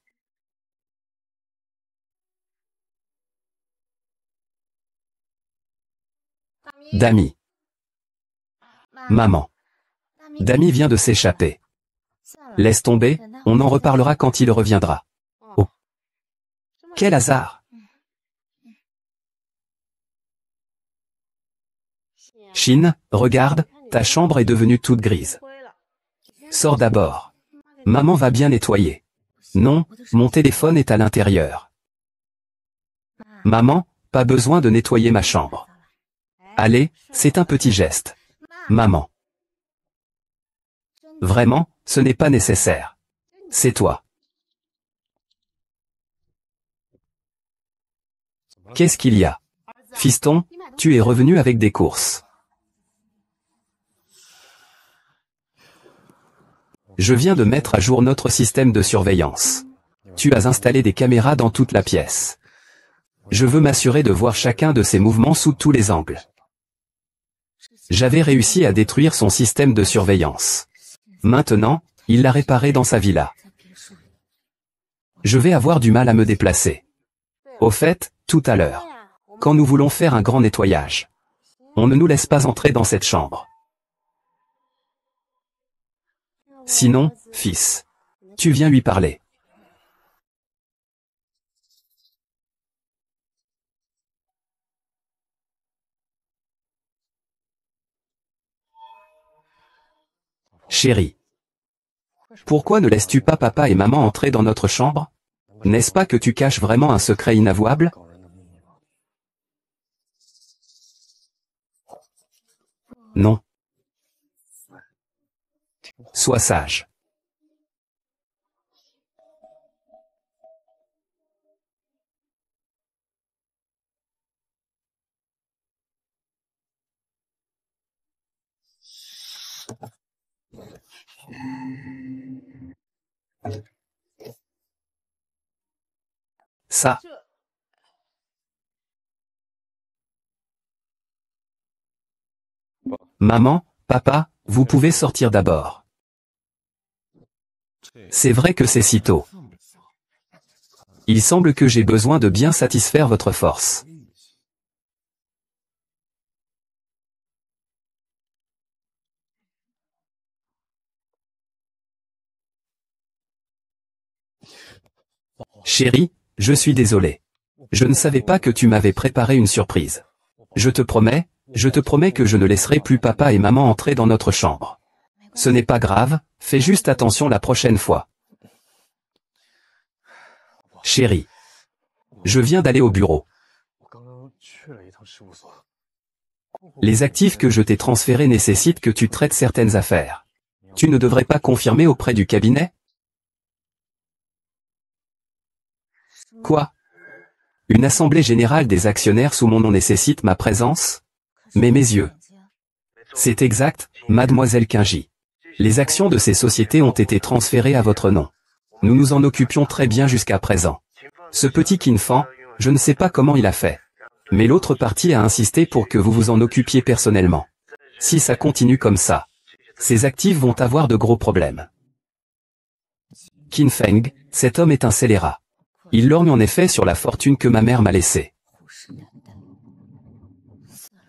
Dami. Maman. Dami vient de s'échapper. Laisse tomber, on en reparlera quand il reviendra. Oh. Quel hasard. Shin, regarde, ta chambre est devenue toute grise. Sors d'abord. Maman va bien nettoyer. Non, mon téléphone est à l'intérieur. Maman, pas besoin de nettoyer ma chambre. Allez, c'est un petit geste. Maman. Vraiment, ce n'est pas nécessaire. C'est toi. Qu'est-ce qu'il y a? Fiston, tu es revenu avec des courses. Je viens de mettre à jour notre système de surveillance. Tu as installé des caméras dans toute la pièce. Je veux m'assurer de voir chacun de ses mouvements sous tous les angles. J'avais réussi à détruire son système de surveillance. Maintenant, il l'a réparé dans sa villa. Je vais avoir du mal à me déplacer. Au fait, tout à l'heure, quand nous voulons faire un grand nettoyage, on ne nous laisse pas entrer dans cette chambre. Sinon, fils, tu viens lui parler. Chérie. Pourquoi ne laisses-tu pas papa et maman entrer dans notre chambre? N'est-ce pas que tu caches vraiment un secret inavouable? Non. Sois sage. Ça. Maman, papa, vous pouvez sortir d'abord. C'est vrai que c'est si tôt. Il semble que j'ai besoin de bien satisfaire votre force. Chérie, je suis désolé. Je ne savais pas que tu m'avais préparé une surprise. Je te promets que je ne laisserai plus papa et maman entrer dans notre chambre. Ce n'est pas grave, fais juste attention la prochaine fois. Chérie. Je viens d'aller au bureau. Les actifs que je t'ai transférés nécessitent que tu traites certaines affaires. Tu ne devrais pas confirmer auprès du cabinet? Quoi? Une assemblée générale des actionnaires sous mon nom nécessite ma présence? Mais mes yeux. C'est exact, mademoiselle Kinji. Les actions de ces sociétés ont été transférées à votre nom. Nous nous en occupions très bien jusqu'à présent. Ce petit Qin-Fan, je ne sais pas comment il a fait. Mais l'autre partie a insisté pour que vous vous en occupiez personnellement. Si ça continue comme ça, ces actifs vont avoir de gros problèmes. Qin Feng, cet homme est un scélérat. Il lorgne en effet sur la fortune que ma mère m'a laissée.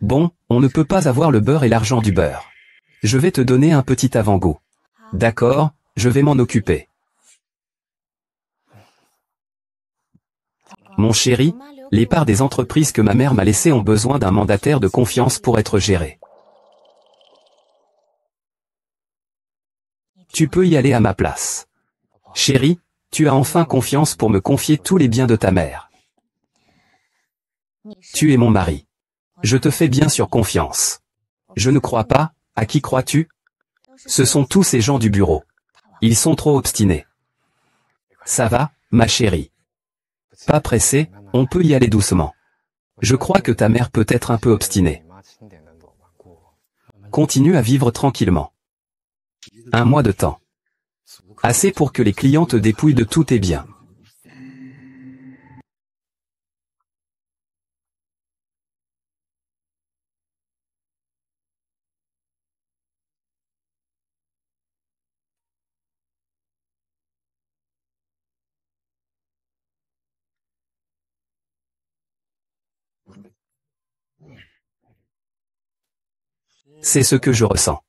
Bon, on ne peut pas avoir le beurre et l'argent du beurre. Je vais te donner un petit avant-goût. D'accord, je vais m'en occuper. Mon chéri, les parts des entreprises que ma mère m'a laissées ont besoin d'un mandataire de confiance pour être gérées. Tu peux y aller à ma place. Chéri, tu as enfin confiance pour me confier tous les biens de ta mère. Tu es mon mari. Je te fais bien sûr confiance. Je ne crois pas, à qui crois-tu? Ce sont tous ces gens du bureau. Ils sont trop obstinés. Ça va, ma chérie. Pas pressé, on peut y aller doucement. Je crois que ta mère peut être un peu obstinée. Continue à vivre tranquillement. 1 mois de temps. Assez pour que les clients te dépouillent de tous tes biens. C'est ce que je ressens.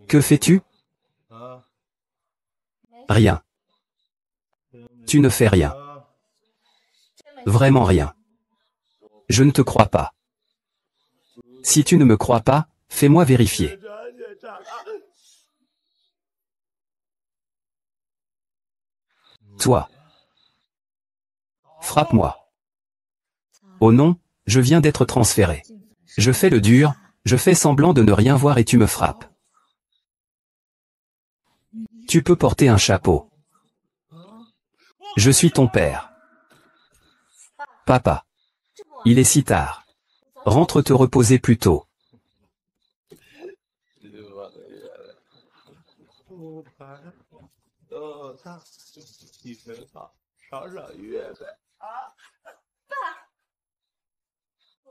Que fais-tu? Rien. Tu ne fais rien. Vraiment rien. Je ne te crois pas. Si tu ne me crois pas, fais-moi vérifier. Toi. Frappe-moi. Oh non, je viens d'être transféré. Je fais le dur, je fais semblant de ne rien voir et tu me frappes. Tu peux porter un chapeau. Je suis ton père. Papa. Il est si tard. Rentre te reposer plus tôt.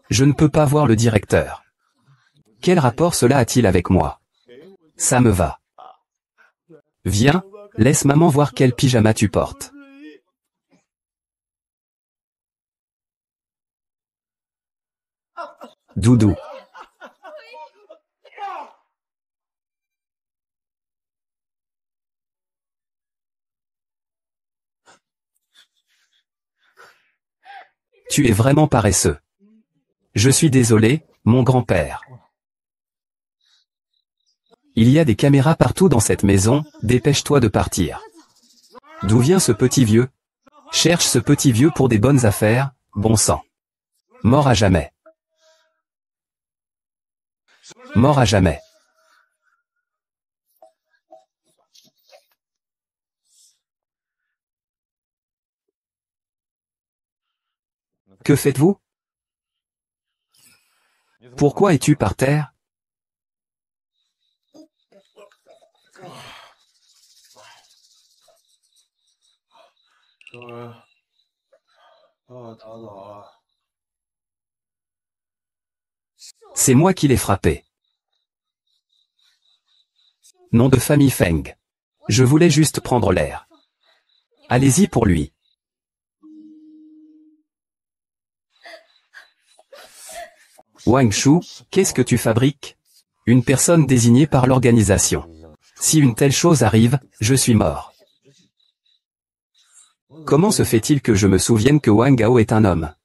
Je ne peux pas voir le directeur. Quel rapport cela a-t-il avec moi? Ça me va. Viens, laisse maman voir quel pyjama tu portes. Doudou. Tu es vraiment paresseux. Je suis désolé, mon grand-père. Il y a des caméras partout dans cette maison, dépêche-toi de partir. D'où vient ce petit vieux? Cherche ce petit vieux pour des bonnes affaires, bon sang. Mort à jamais. Mort à jamais. Que faites-vous? Pourquoi es-tu par terre? C'est moi qui l'ai frappé. Nom de famille Feng. Je voulais juste prendre l'air. Allez-y pour lui. Wang Shu, qu'est-ce que tu fabriques? Une personne désignée par l'organisation. Si une telle chose arrive, je suis mort. Comment se fait-il que je me souvienne que Wang Gao est un homme?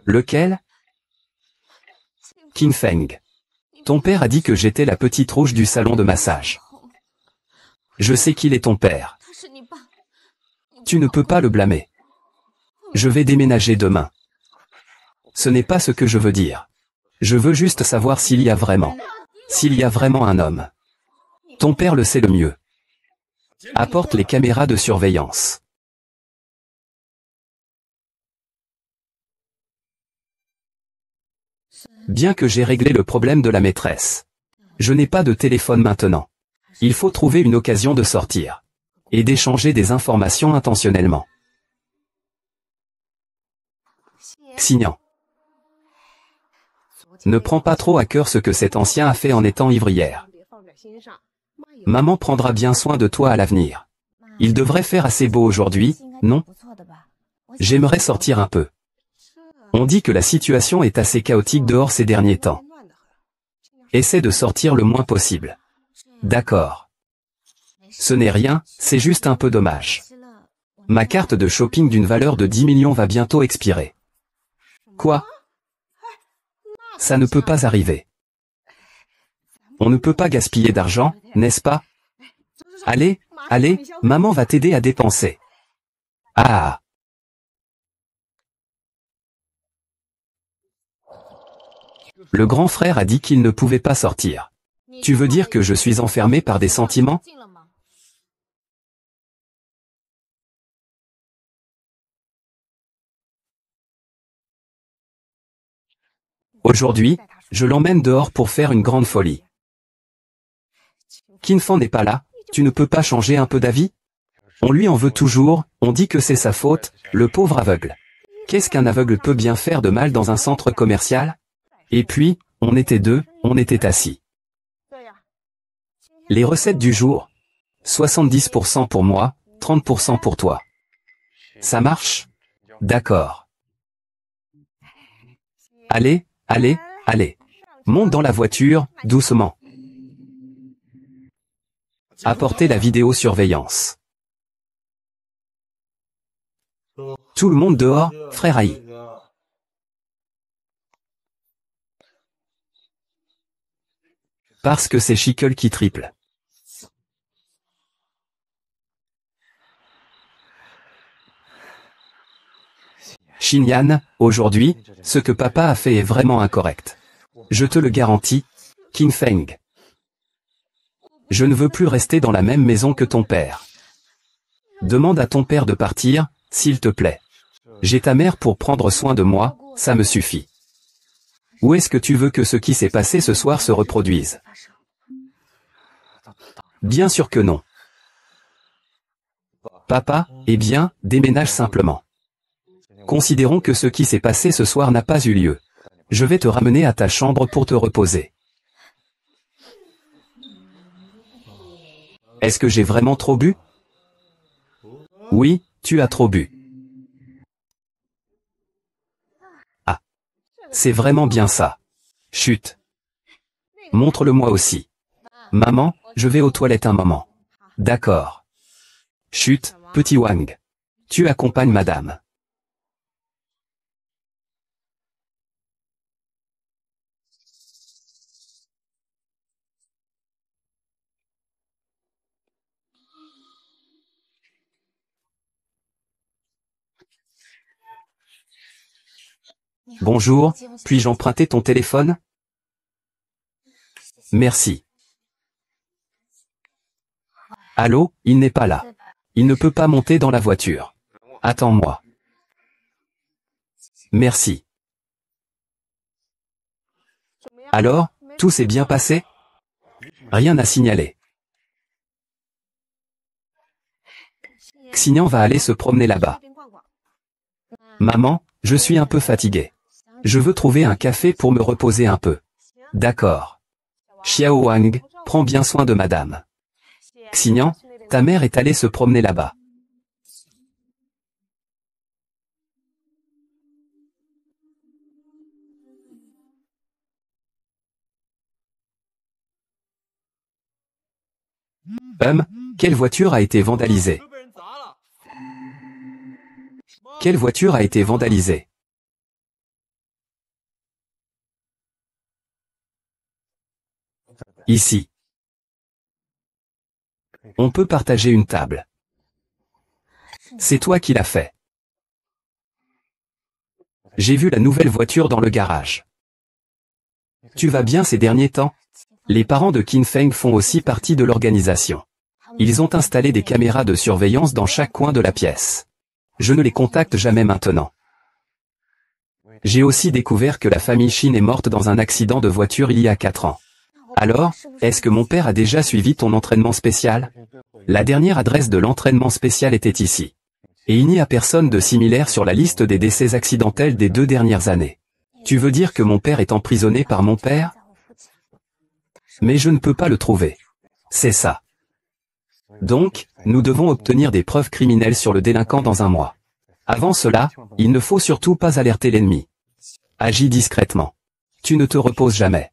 Lequel? Qin Feng. Ton père a dit que j'étais la petite rouge du salon de massage. Je sais qu'il est ton père. Tu ne peux pas le blâmer. Je vais déménager demain. Ce n'est pas ce que je veux dire. Je veux juste savoir s'il y a vraiment un homme. Ton père le sait le mieux. Apporte les caméras de surveillance. Bien que j'ai réglé le problème de la maîtresse. Je n'ai pas de téléphone maintenant. Il faut trouver une occasion de sortir. Et d'échanger des informations intentionnellement. Xignan. Ne prends pas trop à cœur ce que cet ancien a fait en étant ivre hier. Maman prendra bien soin de toi à l'avenir. Il devrait faire assez beau aujourd'hui, non? J'aimerais sortir un peu. On dit que la situation est assez chaotique dehors ces derniers temps. Essaie de sortir le moins possible. D'accord. Ce n'est rien, c'est juste un peu dommage. Ma carte de shopping d'une valeur de 10 millions va bientôt expirer. Quoi? Ça ne peut pas arriver. On ne peut pas gaspiller d'argent, n'est-ce pas? Allez, allez, maman va t'aider à dépenser. Ah! Le grand frère a dit qu'il ne pouvait pas sortir. Tu veux dire que je suis enfermé par des sentiments? Aujourd'hui, je l'emmène dehors pour faire une grande folie. Kinfan n'est pas là, tu ne peux pas changer un peu d'avis? On lui en veut toujours, on dit que c'est sa faute, le pauvre aveugle. Qu'est-ce qu'un aveugle peut bien faire de mal dans un centre commercial? Et puis, on était deux, on était assis. Les recettes du jour. 70% pour moi, 30% pour toi. Ça marche? D'accord. Allez, allez, allez. Monte dans la voiture, doucement. Apportez la vidéosurveillance. Tout le monde dehors, frère Aïe. Parce que c'est Chicle qui triple. Xinyan, aujourd'hui, ce que papa a fait est vraiment incorrect. Je te le garantis, Qin Feng. Je ne veux plus rester dans la même maison que ton père. Demande à ton père de partir, s'il te plaît. J'ai ta mère pour prendre soin de moi, ça me suffit. Où est-ce que tu veux que ce qui s'est passé ce soir se reproduise? Bien sûr que non. Papa, eh bien, déménage simplement. Considérons que ce qui s'est passé ce soir n'a pas eu lieu. Je vais te ramener à ta chambre pour te reposer. Est-ce que j'ai vraiment trop bu? Oui, tu as trop bu. Ah. C'est vraiment bien ça. Chut. Montre-le-moi aussi. Maman, je vais aux toilettes un moment. D'accord. Chut, petit Wang. Tu accompagnes madame. Bonjour, puis-je emprunter ton téléphone? Merci. Allô, il n'est pas là. Il ne peut pas monter dans la voiture. Attends-moi. Merci. Alors, tout s'est bien passé? Rien à signaler. Xignan va aller se promener là-bas. Maman, je suis un peu fatigué. Je veux trouver un café pour me reposer un peu. D'accord. Xiao Wang, prends bien soin de madame. Xignan, ta mère est allée se promener là-bas. Quelle voiture a été vandalisée? Quelle voiture a été vandalisée? Ici. On peut partager une table. C'est toi qui l'as fait. J'ai vu la nouvelle voiture dans le garage. Tu vas bien ces derniers temps? Les parents de Qin Feng font aussi partie de l'organisation. Ils ont installé des caméras de surveillance dans chaque coin de la pièce. Je ne les contacte jamais maintenant. J'ai aussi découvert que la famille Shin est morte dans un accident de voiture il y a 4 ans. Alors, est-ce que mon père a déjà suivi ton entraînement spécial? La dernière adresse de l'entraînement spécial était ici. Et il n'y a personne de similaire sur la liste des décès accidentels des 2 dernières années. Tu veux dire que mon père est emprisonné par mon père? Mais je ne peux pas le trouver. C'est ça. Donc, nous devons obtenir des preuves criminelles sur le délinquant dans un mois. Avant cela, il ne faut surtout pas alerter l'ennemi. Agis discrètement. Tu ne te reposes jamais.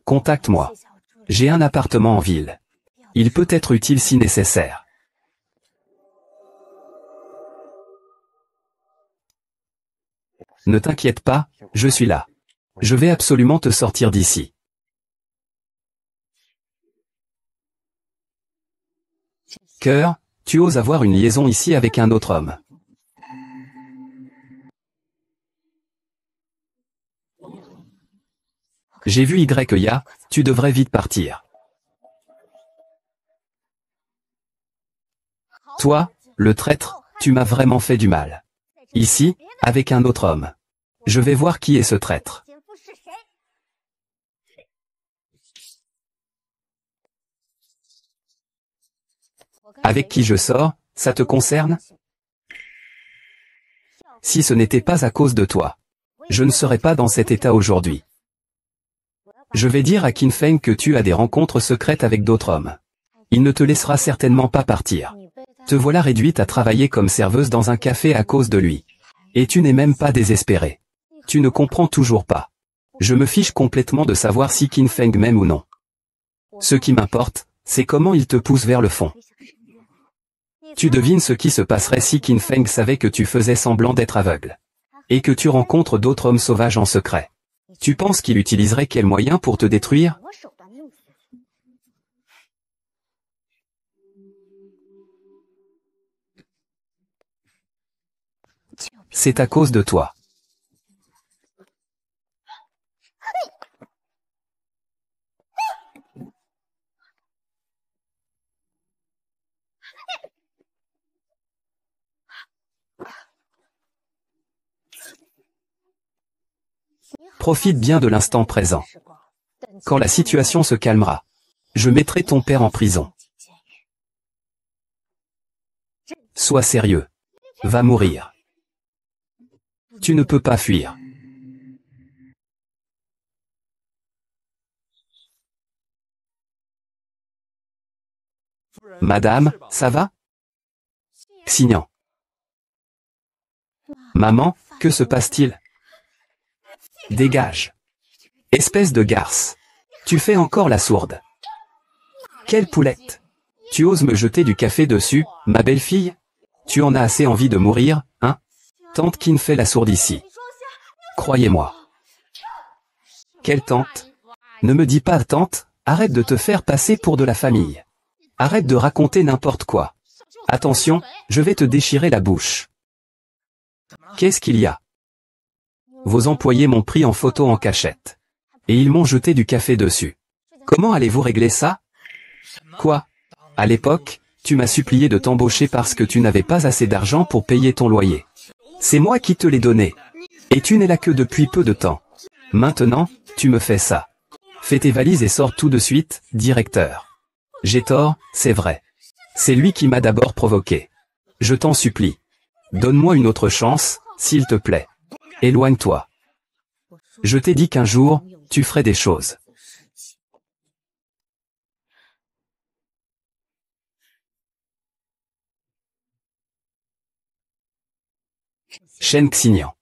Contacte-moi. J'ai un appartement en ville. Il peut être utile si nécessaire. Ne t'inquiète pas, je suis là. Je vais absolument te sortir d'ici. Cœur, tu oses avoir une liaison ici avec un autre homme. J'ai vu YA, tu devrais vite partir. Toi, le traître, tu m'as vraiment fait du mal. Ici, avec un autre homme. Je vais voir qui est ce traître. Avec qui je sors, ça te concerne? Si ce n'était pas à cause de toi, je ne serais pas dans cet état aujourd'hui. Je vais dire à Qin Feng que tu as des rencontres secrètes avec d'autres hommes. Il ne te laissera certainement pas partir. Te voilà réduite à travailler comme serveuse dans un café à cause de lui. Et tu n'es même pas désespérée. Tu ne comprends toujours pas. Je me fiche complètement de savoir si Qin Feng m'aime ou non. Ce qui m'importe, c'est comment il te pousse vers le fond. Tu devines ce qui se passerait si Qin Feng savait que tu faisais semblant d'être aveugle. Et que tu rencontres d'autres hommes sauvages en secret. Tu penses qu'il utiliserait quel moyen pour te détruire? C'est à cause de toi. Profite bien de l'instant présent. Quand la situation se calmera, je mettrai ton père en prison. Sois sérieux. Va mourir. Tu ne peux pas fuir. Madame, ça va? Xignant. Maman, que se passe-t-il? Dégage. Espèce de garce. Tu fais encore la sourde. Quelle poulette. Tu oses me jeter du café dessus, ma belle-fille? Tu en as assez envie de mourir, hein? Tante Qin fait la sourde ici. Croyez-moi. Quelle tante? Ne me dis pas tante, arrête de te faire passer pour de la famille. Arrête de raconter n'importe quoi. Attention, je vais te déchirer la bouche. Qu'est-ce qu'il y a? Vos employés m'ont pris en photo en cachette. Et ils m'ont jeté du café dessus. Comment allez-vous régler ça? Quoi? À l'époque, tu m'as supplié de t'embaucher parce que tu n'avais pas assez d'argent pour payer ton loyer. C'est moi qui te l'ai donné. Et tu n'es là que depuis peu de temps. Maintenant, tu me fais ça. Fais tes valises et sors tout de suite, directeur. J'ai tort, c'est vrai. C'est lui qui m'a d'abord provoqué. Je t'en supplie. Donne-moi une autre chance, s'il te plaît. Éloigne-toi. Je t'ai dit qu'un jour, tu ferais des choses. Shen Xignant.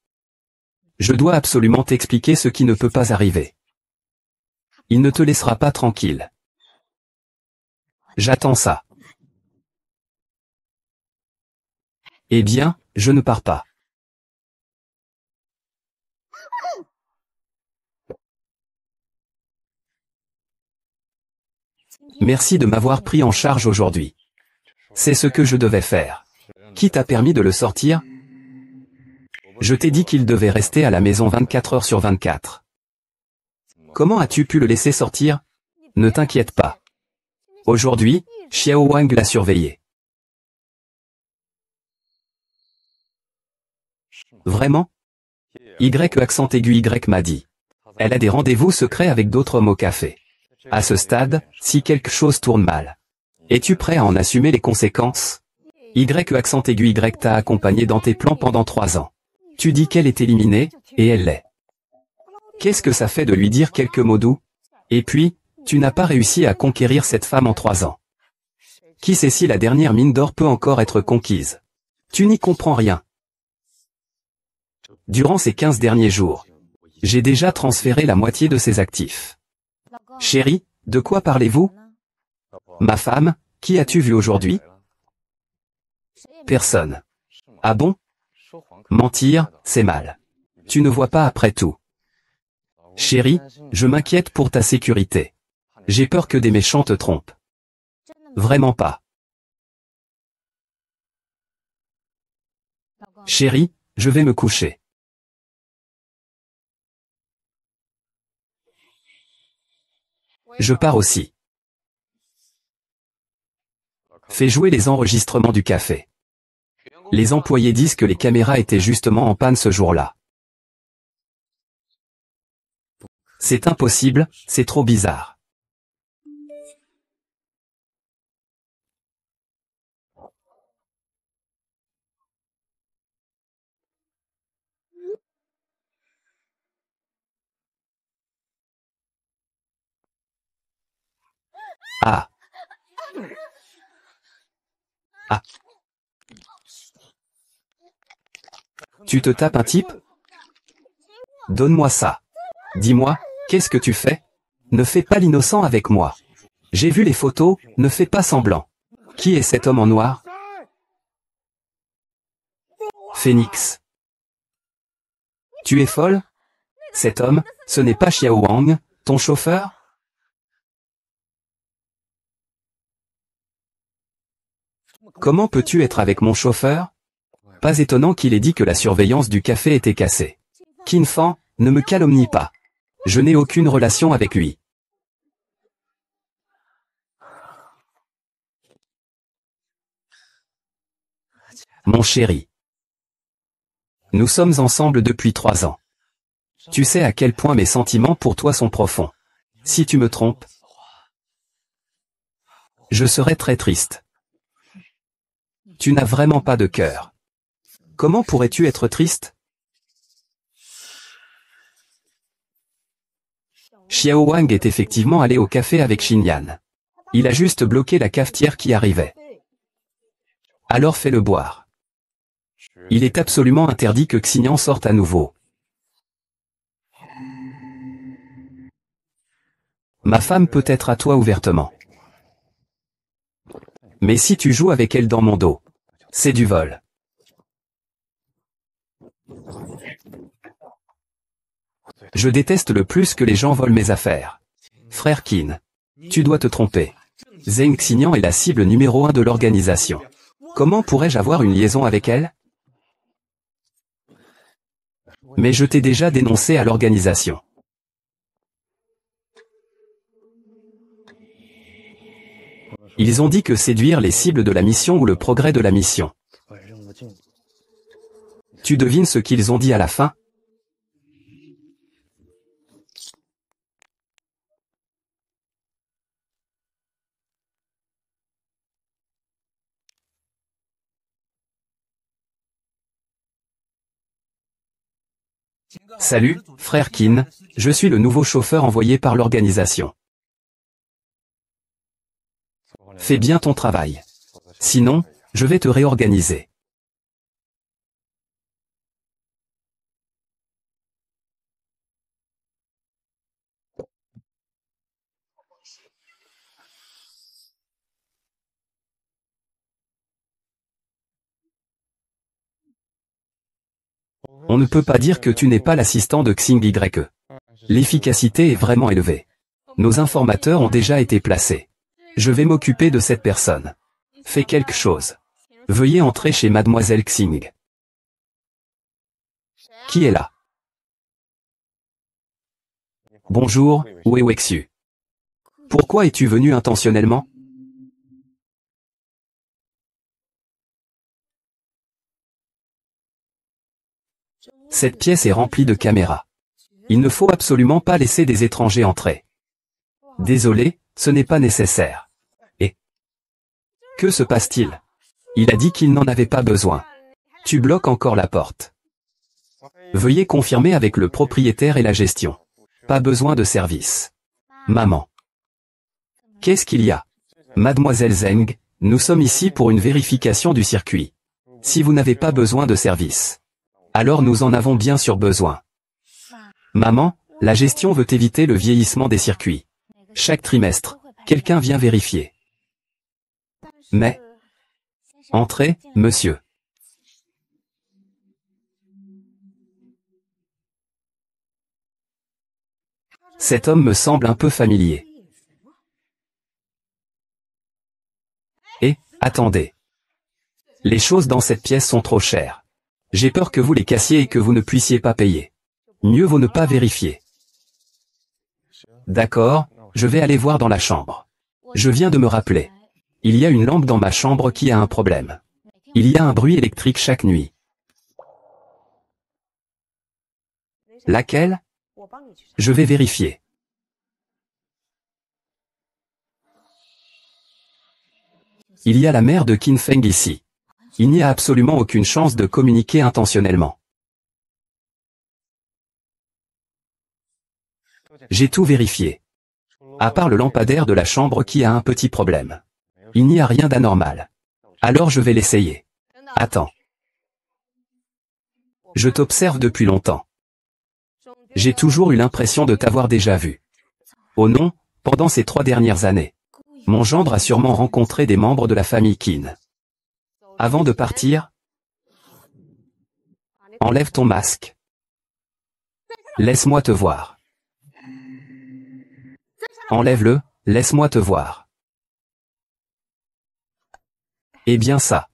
Je dois absolument t'expliquer ce qui ne peut pas arriver. Il ne te laissera pas tranquille. J'attends ça. Eh bien, je ne pars pas. Merci de m'avoir pris en charge aujourd'hui. C'est ce que je devais faire. Qui t'a permis de le sortir? Je t'ai dit qu'il devait rester à la maison 24 heures sur 24. Comment as-tu pu le laisser sortir? Ne t'inquiète pas. Aujourd'hui, Xiao Wang l'a surveillé. Vraiment? Y accent aigu Y m'a dit. Elle a des rendez-vous secrets avec d'autres hommes au café. À ce stade, si quelque chose tourne mal, es-tu prêt à en assumer les conséquences? Y accent aigu Y t'a accompagné dans tes plans pendant 3 ans. Tu dis qu'elle est éliminée, et elle l'est. Qu'est-ce que ça fait de lui dire quelques mots doux? Et puis, tu n'as pas réussi à conquérir cette femme en 3 ans. Qui sait si la dernière mine d'or peut encore être conquise? Tu n'y comprends rien. Durant ces 15 derniers jours, j'ai déjà transféré la moitié de ses actifs. Chérie, de quoi parlez-vous? Ma femme, qui as-tu vu aujourd'hui? Personne. Ah bon? Mentir, c'est mal. Tu ne vois pas après tout. Chérie, je m'inquiète pour ta sécurité. J'ai peur que des méchants te trompent. Vraiment pas. Chérie, je vais me coucher. Je pars aussi. Fais jouer les enregistrements du café. Les employés disent que les caméras étaient justement en panne ce jour-là. C'est impossible, c'est trop bizarre. Ah. Ah. Tu te tapes un type? Donne-moi ça. Dis-moi, qu'est-ce que tu fais? Ne fais pas l'innocent avec moi. J'ai vu les photos, ne fais pas semblant. Qui est cet homme en noir? Phoenix. Tu es folle? Cet homme, ce n'est pas Xiao Wang, ton chauffeur? Comment peux-tu être avec mon chauffeur? Pas étonnant qu'il ait dit que la surveillance du café était cassée. Qin Fan, ne me calomnie pas. Je n'ai aucune relation avec lui. Mon chéri. Nous sommes ensemble depuis 3 ans. Tu sais à quel point mes sentiments pour toi sont profonds. Si tu me trompes, je serai très triste. Tu n'as vraiment pas de cœur. Comment pourrais-tu être triste? Xiao Wang est effectivement allé au café avec Xinyan. Il a juste bloqué la cafetière qui arrivait. Alors fais-le boire. Il est absolument interdit que Xinyan sorte à nouveau. Ma femme peut être à toi ouvertement. Mais si tu joues avec elle dans mon dos, c'est du vol. Je déteste le plus que les gens volent mes affaires. Frère Qin, tu dois te tromper. Zheng Xinyan est la cible numéro 1 de l'organisation. Comment pourrais-je avoir une liaison avec elle? Mais je t'ai déjà dénoncé à l'organisation. Ils ont dit que séduire les cibles de la mission ou le progrès de la mission. Tu devines ce qu'ils ont dit à la fin? Salut, frère Qin, je suis le nouveau chauffeur envoyé par l'organisation. Fais bien ton travail. Sinon, je vais te réorganiser. On ne peut pas dire que tu n'es pas l'assistant de Xing YE. L'efficacité est vraiment élevée. Nos informateurs ont déjà été placés. Je vais m'occuper de cette personne. Fais quelque chose. Veuillez entrer chez Mademoiselle Xing. Qui est là? Bonjour, Wei Wexu. Pourquoi es-tu venu intentionnellement? Cette pièce est remplie de caméras. Il ne faut absolument pas laisser des étrangers entrer. Désolé, ce n'est pas nécessaire. Et que se passe-t-il? Il a dit qu'il n'en avait pas besoin. Tu bloques encore la porte. Veuillez confirmer avec le propriétaire et la gestion. Pas besoin de service. Maman. Qu'est-ce qu'il y a? Mademoiselle Zeng, nous sommes ici pour une vérification du circuit. Si vous n'avez pas besoin de service, alors nous en avons bien sûr besoin. Maman, la gestion veut éviter le vieillissement des circuits. Chaque trimestre, quelqu'un vient vérifier. Mais, entrez, monsieur. Cet homme me semble un peu familier. Et, attendez. Les choses dans cette pièce sont trop chères. J'ai peur que vous les cassiez et que vous ne puissiez pas payer. Mieux vaut ne pas vérifier. D'accord, je vais aller voir dans la chambre. Je viens de me rappeler. Il y a une lampe dans ma chambre qui a un problème. Il y a un bruit électrique chaque nuit. Laquelle? Je vais vérifier. Il y a la mère de Qin Feng ici. Il n'y a absolument aucune chance de communiquer intentionnellement. J'ai tout vérifié. À part le lampadaire de la chambre qui a un petit problème. Il n'y a rien d'anormal. Alors je vais l'essayer. Attends. Je t'observe depuis longtemps. J'ai toujours eu l'impression de t'avoir déjà vu. Oh non, pendant ces 3 dernières années. Mon gendre a sûrement rencontré des membres de la famille Qin. Avant de partir, enlève ton masque. Laisse-moi te voir. Enlève-le, laisse-moi te voir. Eh bien ça.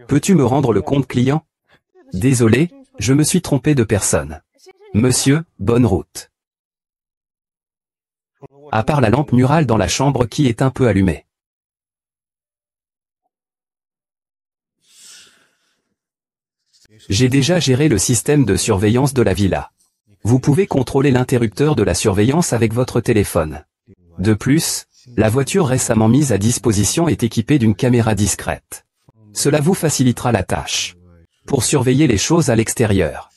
Peux-tu me rendre le compte client? Désolé, je me suis trompé de personne. Monsieur, bonne route. À part la lampe murale dans la chambre qui est un peu allumée. J'ai déjà géré le système de surveillance de la villa. Vous pouvez contrôler l'interrupteur de la surveillance avec votre téléphone. De plus, la voiture récemment mise à disposition est équipée d'une caméra discrète. Cela vous facilitera la tâche. Pour surveiller les choses à l'extérieur.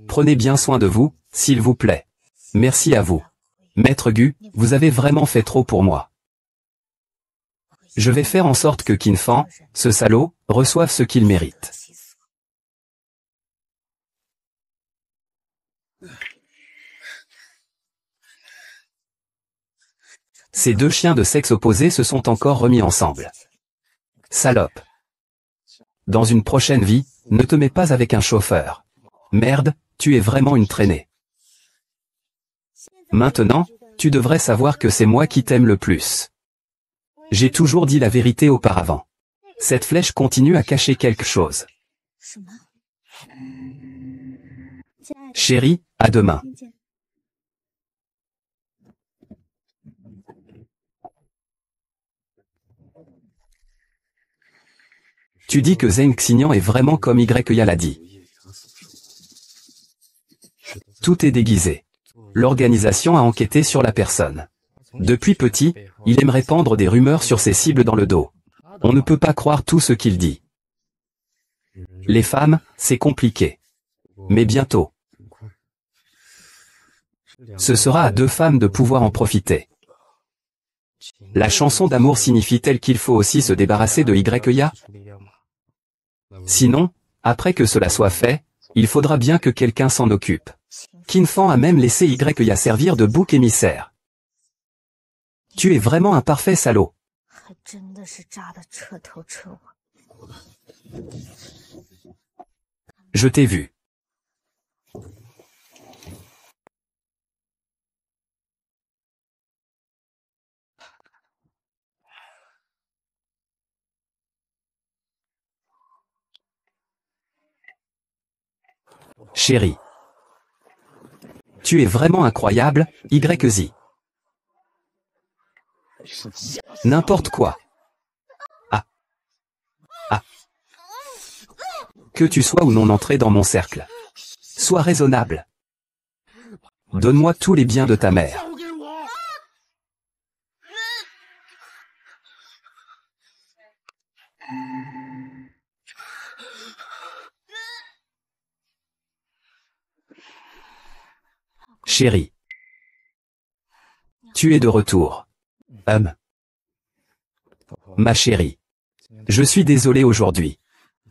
Prenez bien soin de vous, s'il vous plaît. Merci à vous. Maître Gu, vous avez vraiment fait trop pour moi. Je vais faire en sorte que Qin Feng, ce salaud, reçoive ce qu'il mérite. Ces 2 chiens de sexe opposé se sont encore remis ensemble. Salope. Dans une prochaine vie, ne te mets pas avec un chauffeur. Merde, tu es vraiment une traînée. Maintenant, tu devrais savoir que c'est moi qui t'aime le plus. J'ai toujours dit la vérité auparavant. Cette flèche continue à cacher quelque chose. Chérie, à demain. Tu dis que Zeng Xignan est vraiment comme YE l'a dit. Tout est déguisé. L'organisation a enquêté sur la personne. Depuis petit, il aime répandre des rumeurs sur ses cibles dans le dos. On ne peut pas croire tout ce qu'il dit. Les femmes, c'est compliqué. Mais bientôt. Ce sera à 2 femmes de pouvoir en profiter. La chanson d'amour signifie-t-elle qu'il faut aussi se débarrasser de YE? Sinon, après que cela soit fait, il faudra bien que quelqu'un s'en occupe. Qin Feng a même laissé YE servir de bouc émissaire. Tu es vraiment un parfait salaud. Je t'ai vu. Chérie. Tu es vraiment incroyable, YZ. N'importe quoi. Ah. Ah. Que tu sois ou non entré dans mon cercle. Sois raisonnable. Donne-moi tous les biens de ta mère. Chérie. Tu es de retour. Ma chérie. Je suis désolé aujourd'hui.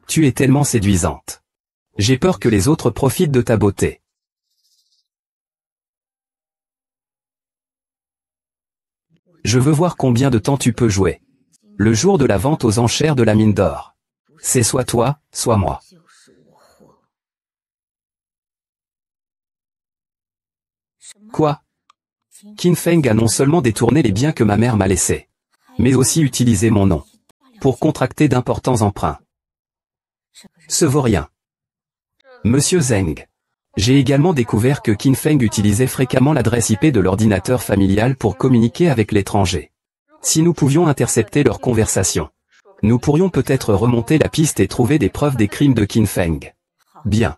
Tu es tellement séduisante. J'ai peur que les autres profitent de ta beauté. Je veux voir combien de temps tu peux jouer. Le jour de la vente aux enchères de la mine d'or. C'est soit toi, soit moi. Quoi? Qin Feng a non seulement détourné les biens que ma mère m'a laissés, mais aussi utilisé mon nom pour contracter d'importants emprunts. Ce vaut rien. Monsieur Zeng. J'ai également découvert que Qin Feng utilisait fréquemment l'adresse IP de l'ordinateur familial pour communiquer avec l'étranger. Si nous pouvions intercepter leur conversation, nous pourrions peut-être remonter la piste et trouver des preuves des crimes de Qin Feng. Bien.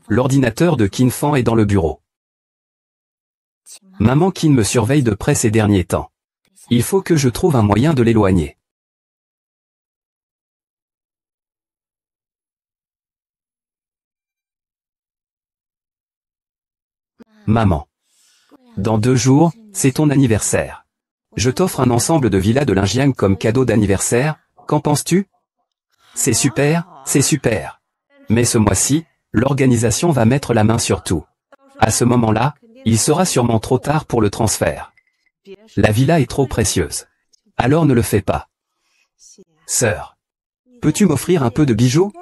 L'ordinateur de Qin Fan est dans le bureau. Maman Qin me surveille de près ces derniers temps. Il faut que je trouve un moyen de l'éloigner. Maman. Dans 2 jours, c'est ton anniversaire. Je t'offre un ensemble de villas de Linjiang comme cadeau d'anniversaire, qu'en penses-tu? C'est super, c'est super. Mais ce mois-ci, l'organisation va mettre la main sur tout. À ce moment-là, il sera sûrement trop tard pour le transfert. La villa est trop précieuse. Alors ne le fais pas. Sœur. Peux-tu m'offrir un peu de bijoux?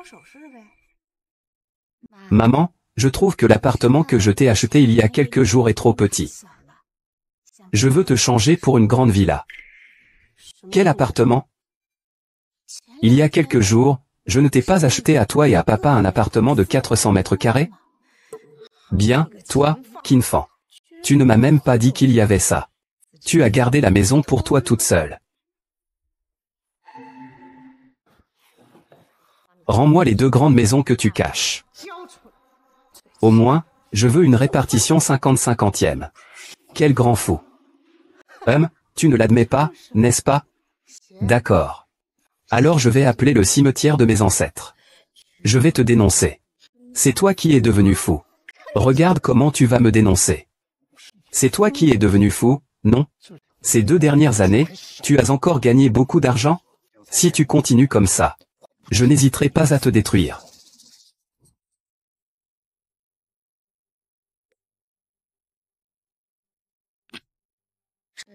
Maman, je trouve que l'appartement que je t'ai acheté il y a quelques jours est trop petit. Je veux te changer pour une grande villa. Quel appartement? Il y a quelques jours, je ne t'ai pas acheté à toi et à papa un appartement de 400 mètres carrés? Bien, toi, Qin Fan. Tu ne m'as même pas dit qu'il y avait ça. Tu as gardé la maison pour toi toute seule. Rends-moi les 2 grandes maisons que tu caches. Au moins, je veux une répartition 50-50e. Quel grand fou. Tu ne l'admets pas, n'est-ce pas? D'accord. Alors je vais appeler le cimetière de mes ancêtres. Je vais te dénoncer. C'est toi qui es devenu fou. Regarde comment tu vas me dénoncer. C'est toi qui es devenu fou, non? Ces 2 dernières années, tu as encore gagné beaucoup d'argent? Si tu continues comme ça, je n'hésiterai pas à te détruire.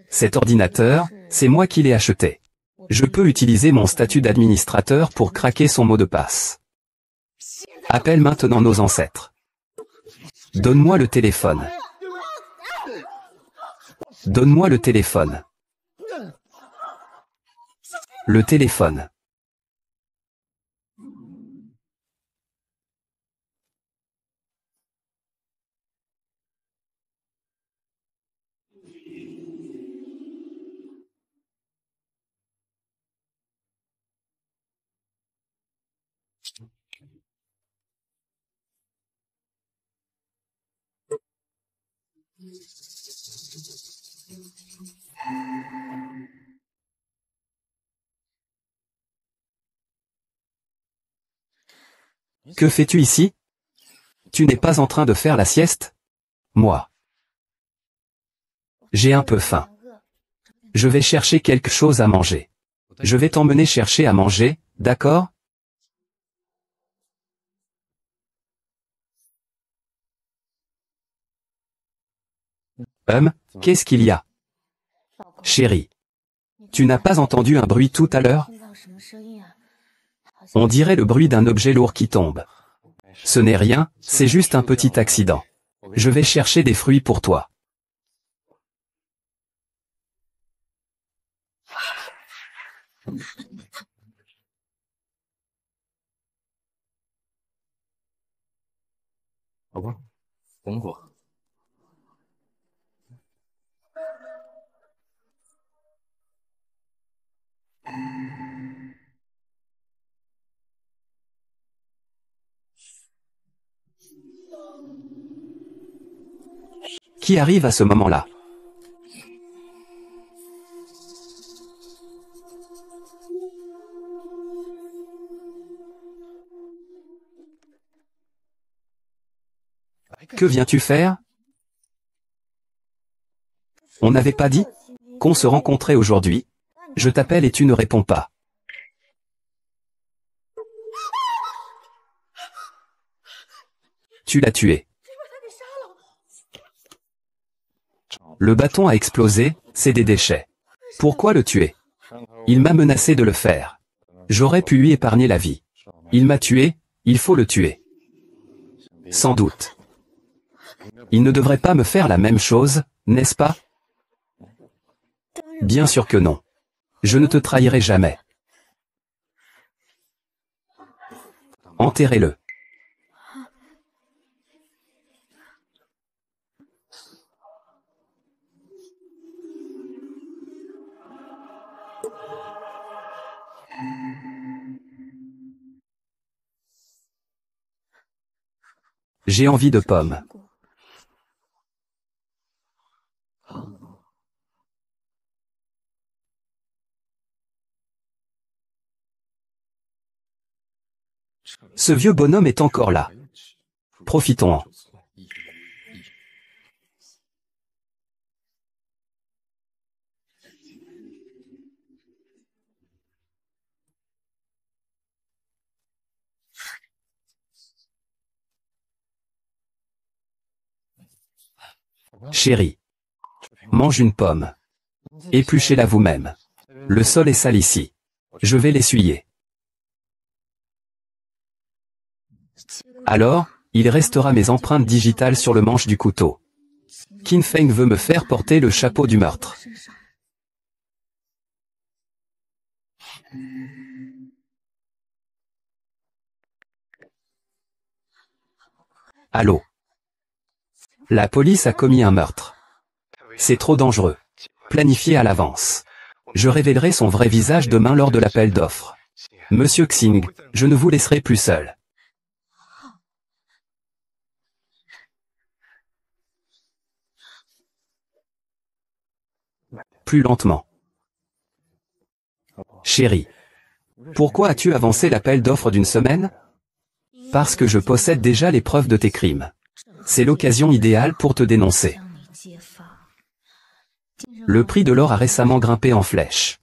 Cet ordinateur, c'est moi qui l'ai acheté. Je peux utiliser mon statut d'administrateur pour craquer son mot de passe. Appelle maintenant nos ancêtres. Donne-moi le téléphone. Donne-moi le téléphone. Le téléphone. Que fais-tu ici? Tu n'es pas en train de faire la sieste? Moi. J'ai un peu faim. Je vais chercher quelque chose à manger. Je vais t'emmener chercher à manger, d'accord? Qu'est-ce qu'il y a? Chérie. Tu n'as pas entendu un bruit tout à l'heure? On dirait le bruit d'un objet lourd qui tombe. Ce n'est rien, c'est juste un petit accident. Je vais chercher des fruits pour toi. Qui arrive à ce moment-là? Que viens-tu faire? On n'avait pas dit qu'on se rencontrait aujourd'hui? Je t'appelle et tu ne réponds pas. Tu l'as tué. Le bâton a explosé, c'est des déchets. Pourquoi le tuer? Il m'a menacé de le faire. J'aurais pu lui épargner la vie. Il m'a tué, il faut le tuer. Sans doute. Il ne devrait pas me faire la même chose, n'est-ce pas? Bien sûr que non. Je ne te trahirai jamais. Enterrez-le. J'ai envie de pommes. Ce vieux bonhomme est encore là. Profitons-en. Chérie. Mange une pomme. Épluchez-la vous-même. Le sol est sale ici. Je vais l'essuyer. Alors, il restera mes empreintes digitales sur le manche du couteau. Qin Feng veut me faire porter le chapeau du meurtre. Allô? La police a commis un meurtre. C'est trop dangereux. Planifié à l'avance. Je révélerai son vrai visage demain lors de l'appel d'offres. Monsieur Xing, je ne vous laisserai plus seul. Plus lentement. Chérie. Pourquoi as-tu avancé l'appel d'offres d'une semaine? Parce que je possède déjà les preuves de tes crimes. C'est l'occasion idéale pour te dénoncer. Le prix de l'or a récemment grimpé en flèche.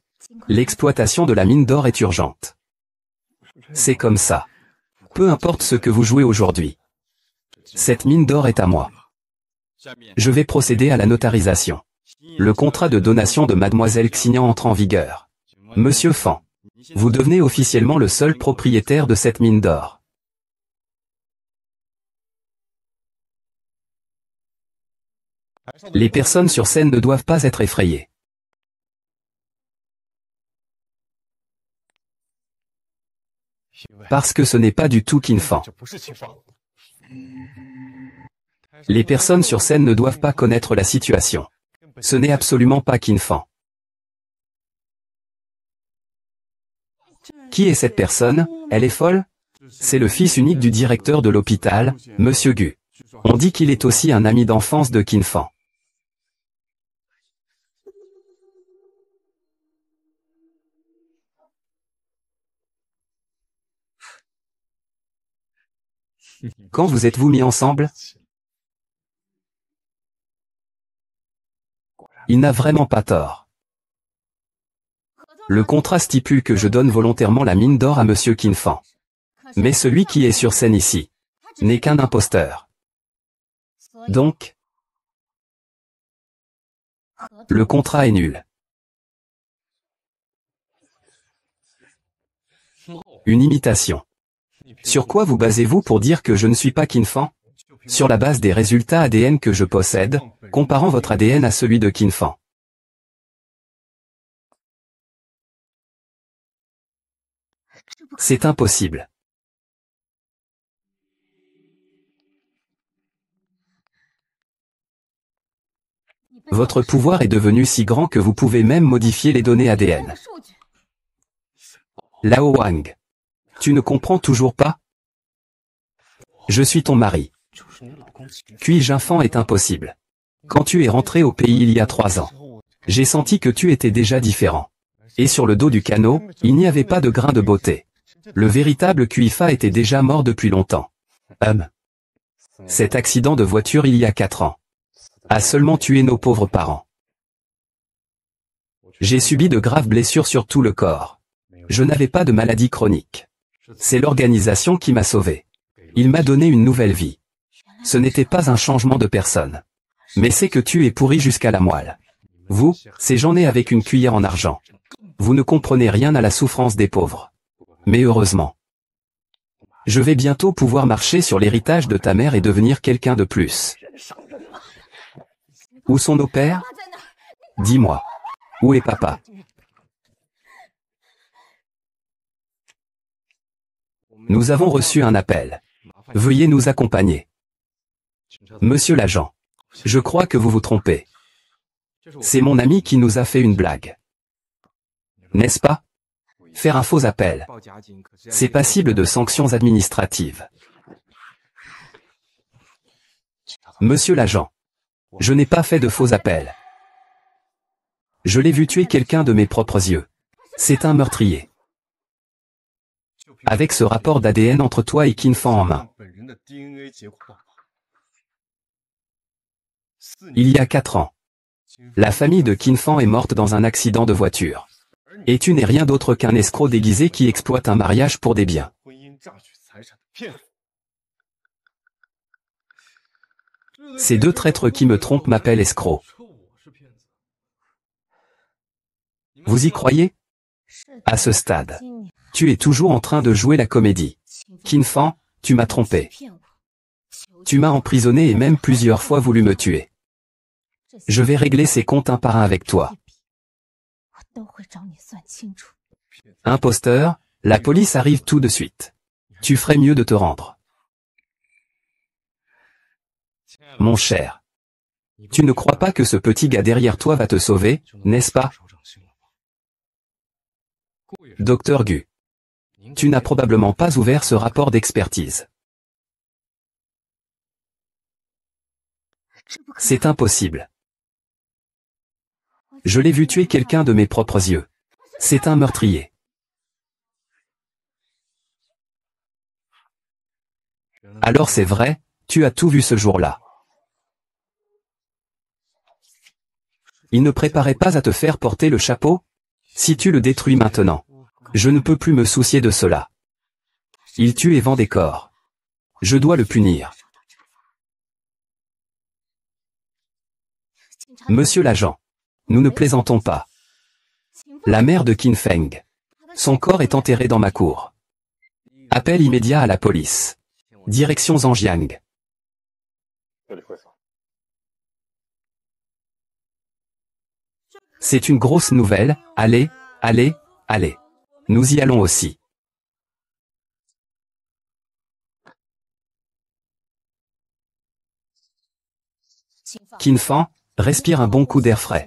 L'exploitation de la mine d'or est urgente. C'est comme ça. Peu importe ce que vous jouez aujourd'hui. Cette mine d'or est à moi. Je vais procéder à la notarisation. Le contrat de donation de Mademoiselle Xignan entre en vigueur. Monsieur Fan, vous devenez officiellement le seul propriétaire de cette mine d'or. Les personnes sur scène ne doivent pas être effrayées. Parce que ce n'est pas du tout Qin Fan. Les personnes sur scène ne doivent pas connaître la situation. Ce n'est absolument pas Qin Fan. Qui est cette personne? Elle est folle? C'est le fils unique du directeur de l'hôpital, Monsieur Gu. On dit qu'il est aussi un ami d'enfance de Qin Fan. Quand vous êtes-vous mis ensemble? Il n'a vraiment pas tort. Le contrat stipule que je donne volontairement la mine d'or à Monsieur Qin Fan. Mais celui qui est sur scène ici n'est qu'un imposteur. Donc, le contrat est nul. Une imitation. Sur quoi vous basez-vous pour dire que je ne suis pas Qin Fan? Sur la base des résultats ADN que je possède, comparant votre ADN à celui de Qin Fan. C'est impossible. Votre pouvoir est devenu si grand que vous pouvez même modifier les données ADN. Lao Wang. Tu ne comprends toujours pas? Je suis ton mari. Puis-je enfant est impossible. Quand tu es rentré au pays il y a 3 ans, j'ai senti que tu étais déjà différent. Et sur le dos du canot, il n'y avait pas de grain de beauté. Le véritable Kuifa était déjà mort depuis longtemps. Cet accident de voiture il y a 4 ans a seulement tué nos pauvres parents. J'ai subi de graves blessures sur tout le corps. Je n'avais pas de maladie chronique. C'est l'organisation qui m'a sauvé. Il m'a donné une nouvelle vie. Ce n'était pas un changement de personne. Mais c'est que tu es pourri jusqu'à la moelle. Vous, c'est j'en ai avec une cuillère en argent. Vous ne comprenez rien à la souffrance des pauvres. Mais heureusement, je vais bientôt pouvoir marcher sur l'héritage de ta mère et devenir quelqu'un de plus. Où sont nos pères? Dis-moi. Où est papa? Nous avons reçu un appel. Veuillez nous accompagner. Monsieur l'agent. Je crois que vous vous trompez. C'est mon ami qui nous a fait une blague. N'est-ce pas? Faire un faux appel. C'est passible de sanctions administratives. Monsieur l'agent. Je n'ai pas fait de faux appels. Je l'ai vu tuer quelqu'un de mes propres yeux. C'est un meurtrier. Avec ce rapport d'ADN entre toi et Qin Fan en main. Il y a 4 ans. La famille de Qin Fan est morte dans un accident de voiture. Et tu n'es rien d'autre qu'un escroc déguisé qui exploite un mariage pour des biens. Ces 2 traîtres qui me trompent m'appellent escroc. Vous y croyez? À ce stade, tu es toujours en train de jouer la comédie. Qin Fan, tu m'as trompé. Tu m'as emprisonné et même plusieurs fois voulu me tuer. Je vais régler ces comptes un par un avec toi. Imposteur, la police arrive tout de suite. Tu ferais mieux de te rendre. Mon cher. Tu ne crois pas que ce petit gars derrière toi va te sauver, n'est-ce pas? Docteur Gu. Tu n'as probablement pas ouvert ce rapport d'expertise. C'est impossible. Je l'ai vu tuer quelqu'un de mes propres yeux. C'est un meurtrier. Alors c'est vrai, tu as tout vu ce jour-là. Il ne préparait pas à te faire porter le chapeau? Si tu le détruis maintenant, je ne peux plus me soucier de cela. Il tue et vend des corps. Je dois le punir. Monsieur l'agent, nous ne plaisantons pas. La mère de Qin Feng. Son corps est enterré dans ma cour. Appel immédiat à la police. Direction Zhangjiang. C'est une grosse nouvelle, allez, allez, allez. Nous y allons aussi. Qin Fan, respire un bon coup d'air frais.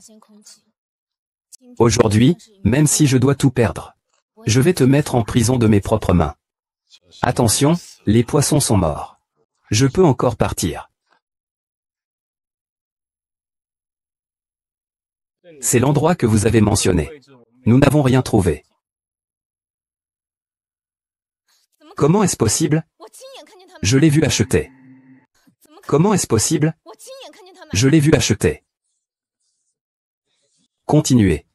Aujourd'hui, même si je dois tout perdre, je vais te mettre en prison de mes propres mains. Attention, les poissons sont morts. Je peux encore partir. C'est l'endroit que vous avez mentionné. Nous n'avons rien trouvé. Comment est-ce possible? Je l'ai vu acheter. Comment est-ce possible? Je l'ai vu acheter. Continuez.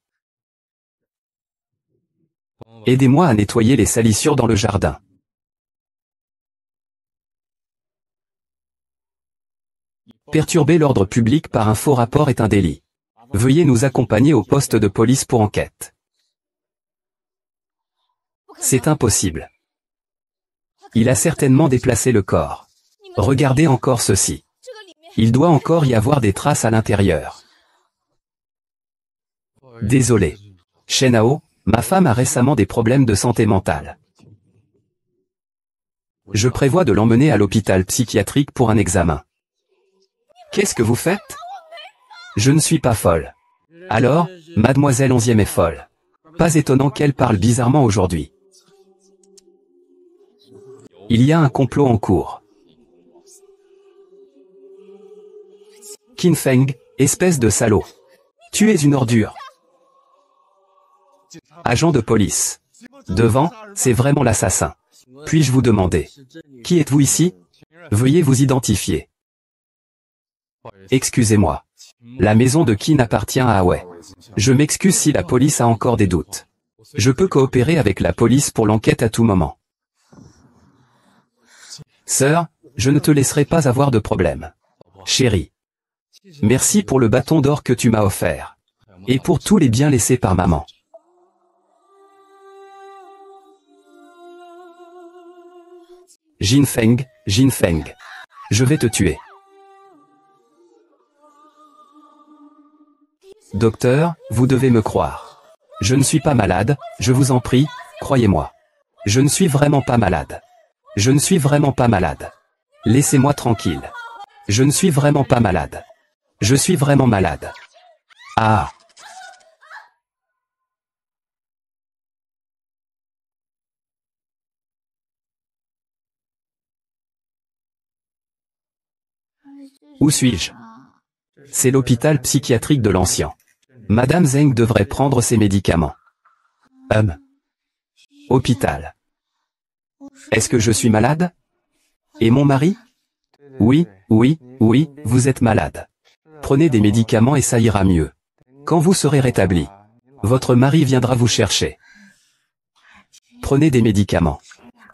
Aidez-moi à nettoyer les salissures dans le jardin. Perturber l'ordre public par un faux rapport est un délit. Veuillez nous accompagner au poste de police pour enquête. C'est impossible. Il a certainement déplacé le corps. Regardez encore ceci. Il doit encore y avoir des traces à l'intérieur. Désolé. Shenao, ma femme a récemment des problèmes de santé mentale. Je prévois de l'emmener à l'hôpital psychiatrique pour un examen. Qu'est-ce que vous faites? Je ne suis pas folle. Alors, mademoiselle 11e est folle. Pas étonnant qu'elle parle bizarrement aujourd'hui. Il y a un complot en cours. Qin Feng, espèce de salaud. Tu es une ordure. Agent de police. Devant, c'est vraiment l'assassin. Puis-je vous demander, qui êtes-vous ici? Veuillez vous identifier. Excusez-moi. La maison de Qin appartient à Wei. Je m'excuse si la police a encore des doutes. Je peux coopérer avec la police pour l'enquête à tout moment. Sœur, je ne te laisserai pas avoir de problème. Chérie. Merci pour le bâton d'or que tu m'as offert. Et pour tous les biens laissés par maman. Jin Feng, je vais te tuer. Docteur, vous devez me croire. Je ne suis pas malade, je vous en prie, croyez-moi. Je ne suis vraiment pas malade. Je ne suis vraiment pas malade. Laissez-moi tranquille. Je ne suis vraiment pas malade. Je suis vraiment malade. Ah. Où suis-je? C'est l'hôpital psychiatrique de l'ancien. Madame Zheng devrait prendre ses médicaments. Hôpital. Est-ce que je suis malade? Et mon mari? Oui, vous êtes malade. Prenez des médicaments et ça ira mieux. Quand vous serez rétabli, votre mari viendra vous chercher. Prenez des médicaments.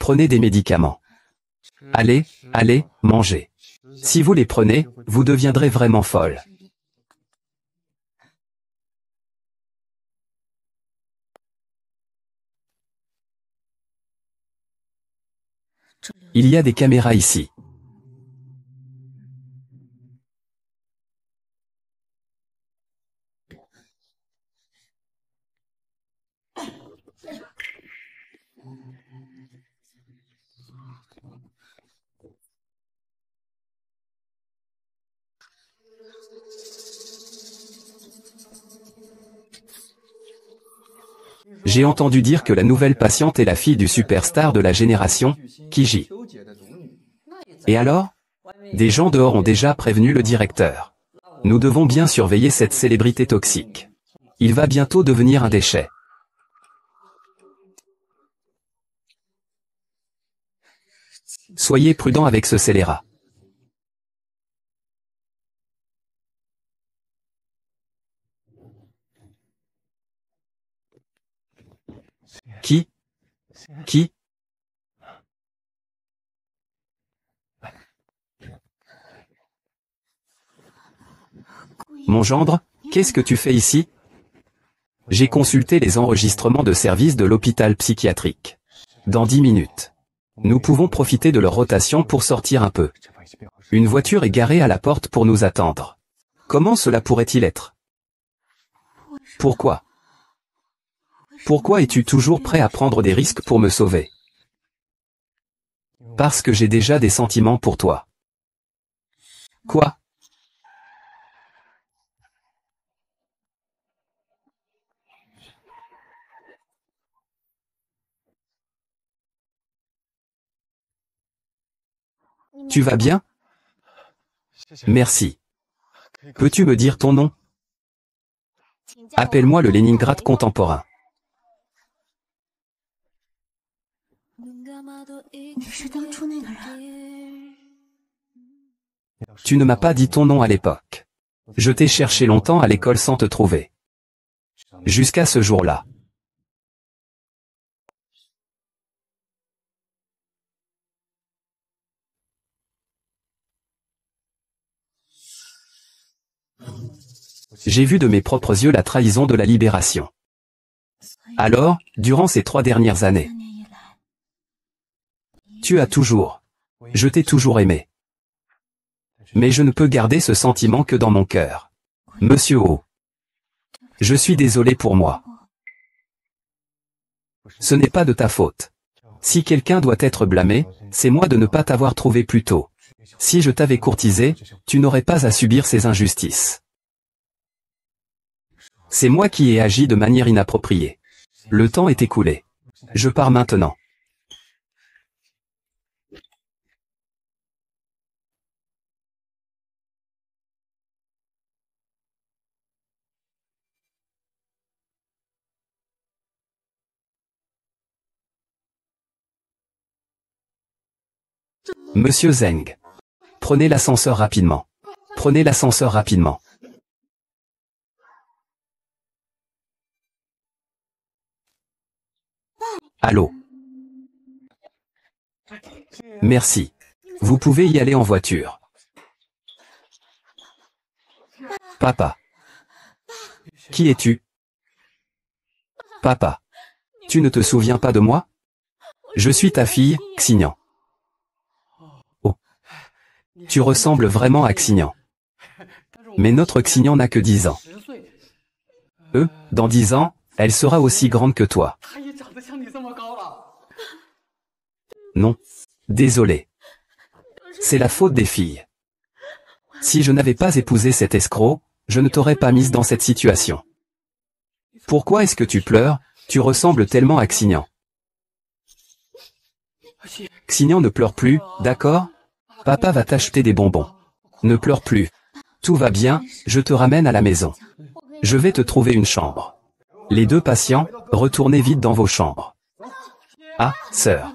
Prenez des médicaments. Allez, mangez. Si vous les prenez, vous deviendrez vraiment folle. Il y a des caméras ici. J'ai entendu dire que la nouvelle patiente est la fille du superstar de la génération, Kiji. Et alors? Des gens dehors ont déjà prévenu le directeur. Nous devons bien surveiller cette célébrité toxique. Il va bientôt devenir un déchet. Soyez prudent avec ce scélérat. Qui? Mon gendre, qu'est-ce que tu fais ici? J'ai consulté les enregistrements de service de l'hôpital psychiatrique. Dans 10 minutes. Nous pouvons profiter de leur rotation pour sortir un peu. Une voiture est garée à la porte pour nous attendre. Comment cela pourrait-il être? Pourquoi? Pourquoi es-tu toujours prêt à prendre des risques pour me sauver? Parce que j'ai déjà des sentiments pour toi. Quoi? Tu vas bien? Merci. Peux-tu me dire ton nom? Appelle-moi le Leningrad contemporain. Tu ne m'as pas dit ton nom à l'époque. Je t'ai cherché longtemps à l'école sans te trouver. Jusqu'à ce jour-là. J'ai vu de mes propres yeux la trahison de la libération. Alors, durant ces 3 dernières années, Tu as toujours. Je t'ai toujours aimé. Mais je ne peux garder ce sentiment que dans mon cœur. Monsieur O. Je suis désolé pour moi. Ce n'est pas de ta faute. Si quelqu'un doit être blâmé, c'est moi de ne pas t'avoir trouvé plus tôt. Si je t'avais courtisé, tu n'aurais pas à subir ces injustices. C'est moi qui ai agi de manière inappropriée. Le temps est écoulé. Je pars maintenant. Monsieur Zeng. Prenez l'ascenseur rapidement. Prenez l'ascenseur rapidement. Allô? Merci. Vous pouvez y aller en voiture. Papa. Qui es-tu? Papa. Tu ne te souviens pas de moi? Je suis ta fille, Xignan. Oh. Tu ressembles vraiment à Xignan. Mais notre Xignan n'a que 10 ans. Dans 10 ans, elle sera aussi grande que toi. Non. Désolé. C'est la faute des filles. Si je n'avais pas épousé cet escroc, je ne t'aurais pas mise dans cette situation. Pourquoi est-ce que tu pleures? Tu ressembles tellement à Xignan. Xignan ne pleure plus, d'accord? Papa va t'acheter des bonbons. Ne pleure plus. Tout va bien, je te ramène à la maison. Je vais te trouver une chambre. Les deux patients, retournez vite dans vos chambres. Ah, sœur.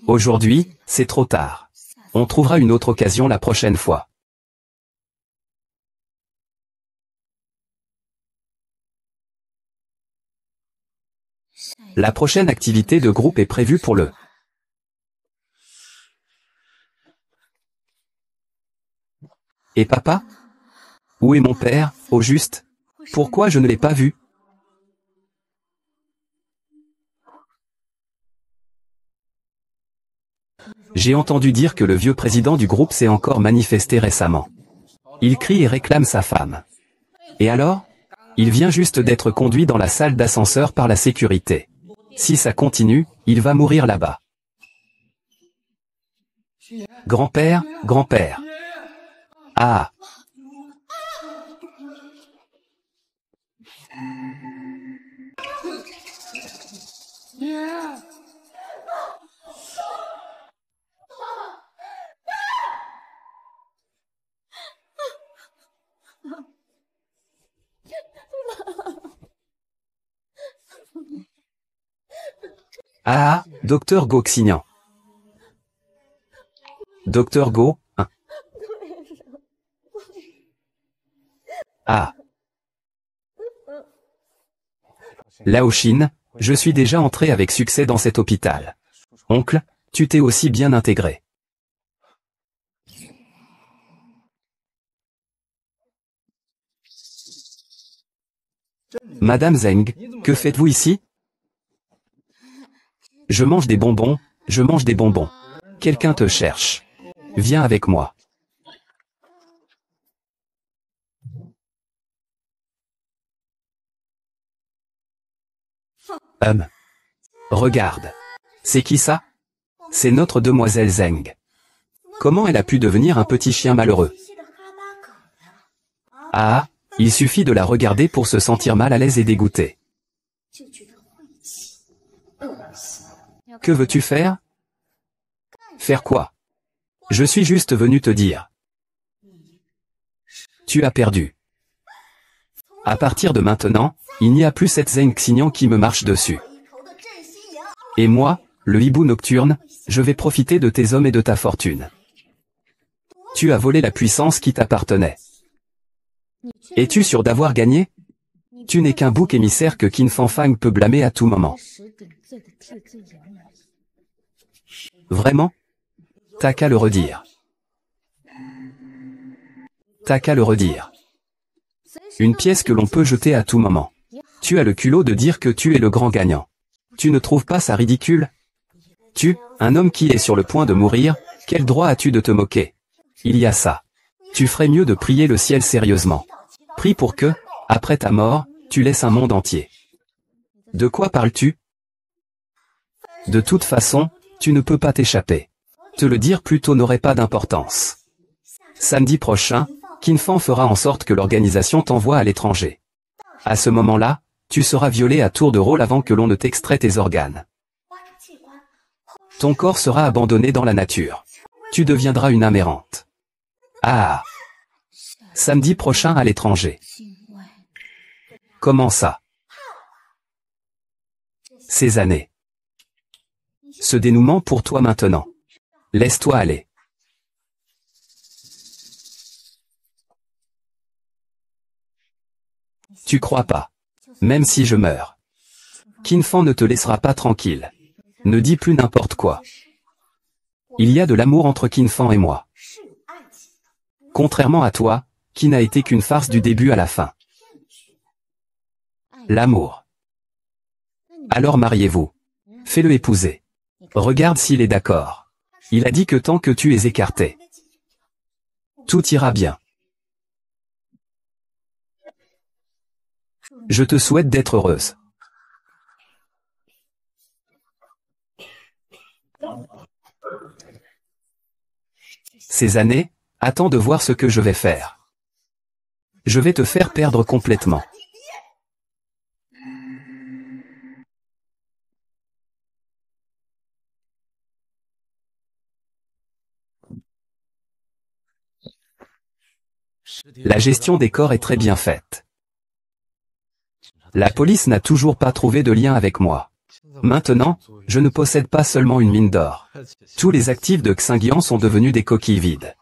Aujourd'hui, c'est trop tard. On trouvera une autre occasion la prochaine fois. La prochaine activité de groupe est prévue pour le... Et papa? Où est mon père, au juste? Pourquoi je ne l'ai pas vu? J'ai entendu dire que le vieux président du groupe s'est encore manifesté récemment. Il crie et réclame sa femme. Et alors? Il vient juste d'être conduit dans la salle d'ascenseur par la sécurité. Si ça continue, il va mourir là-bas. Grand-père, grand-père. Ah! Ah, Docteur Go Xignan. Docteur Go, hein. Ah. Laochine, je suis déjà entré avec succès dans cet hôpital. Oncle, tu t'es aussi bien intégré. Madame Zeng, que faites-vous ici? Je mange des bonbons, je mange des bonbons. Quelqu'un te cherche. Viens avec moi. Regarde. C'est qui ça? C'est notre demoiselle Zeng. Comment elle a pu devenir un petit chien malheureux? Ah, il suffit de la regarder pour se sentir mal à l'aise et dégoûté. Que veux-tu faire? Faire quoi? Je suis juste venu te dire. Tu as perdu. À partir de maintenant, il n'y a plus cette Zeng Xignan qui me marche dessus. Et moi, le hibou nocturne, je vais profiter de tes hommes et de ta fortune. Tu as volé la puissance qui t'appartenait. Es-tu sûr d'avoir gagné? Tu n'es qu'un bouc émissaire que Qin Fanfang peut blâmer à tout moment. Vraiment? T'as qu'à le redire. T'as qu'à le redire. Une pièce que l'on peut jeter à tout moment. Tu as le culot de dire que tu es le grand gagnant. Tu ne trouves pas ça ridicule? Tu, un homme qui est sur le point de mourir, quel droit as-tu de te moquer? Il y a ça. Tu ferais mieux de prier le ciel sérieusement. Prie pour que, après ta mort, tu laisses un monde entier. De quoi parles-tu? De toute façon, tu ne peux pas t'échapper. Te le dire plus tôt n'aurait pas d'importance. Samedi prochain, Qin Fan fera en sorte que l'organisation t'envoie à l'étranger. À ce moment-là, tu seras violé à tour de rôle avant que l'on ne t'extrait tes organes. Ton corps sera abandonné dans la nature. Tu deviendras une âme errante. Ah! Samedi prochain à l'étranger. Comment ça? Ces années. Ce dénouement pour toi maintenant. Laisse-toi aller. Tu crois pas? Même si je meurs. Qin Fan ne te laissera pas tranquille. Ne dis plus n'importe quoi. Il y a de l'amour entre Qin Fan et moi. Contrairement à toi, qui n'a été qu'une farce du début à la fin. L'amour. Alors mariez-vous. Fais-le épouser. Regarde s'il est d'accord. Il a dit que tant que tu es écarté, tout ira bien. Je te souhaite d'être heureuse. Ces années, attends de voir ce que je vais faire. Je vais te faire perdre complètement. La gestion des corps est très bien faite. La police n'a toujours pas trouvé de lien avec moi. Maintenant, je ne possède pas seulement une mine d'or. Tous les actifs de Xinjiang sont devenus des coquilles vides.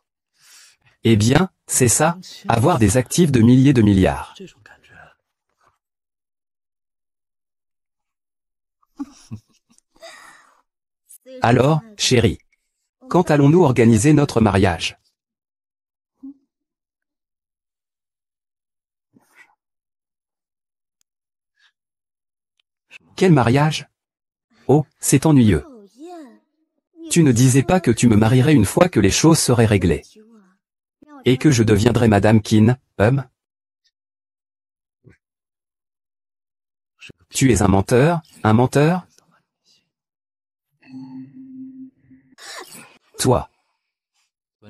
Eh bien, c'est ça, avoir des actifs de milliers de milliards. Alors, chérie, quand allons-nous organiser notre mariage? Quel mariage? Oh, c'est ennuyeux. Tu ne disais pas que tu me marierais une fois que les choses seraient réglées. Et que je deviendrais Madame Qin, Tu es un menteur, un menteur? Toi.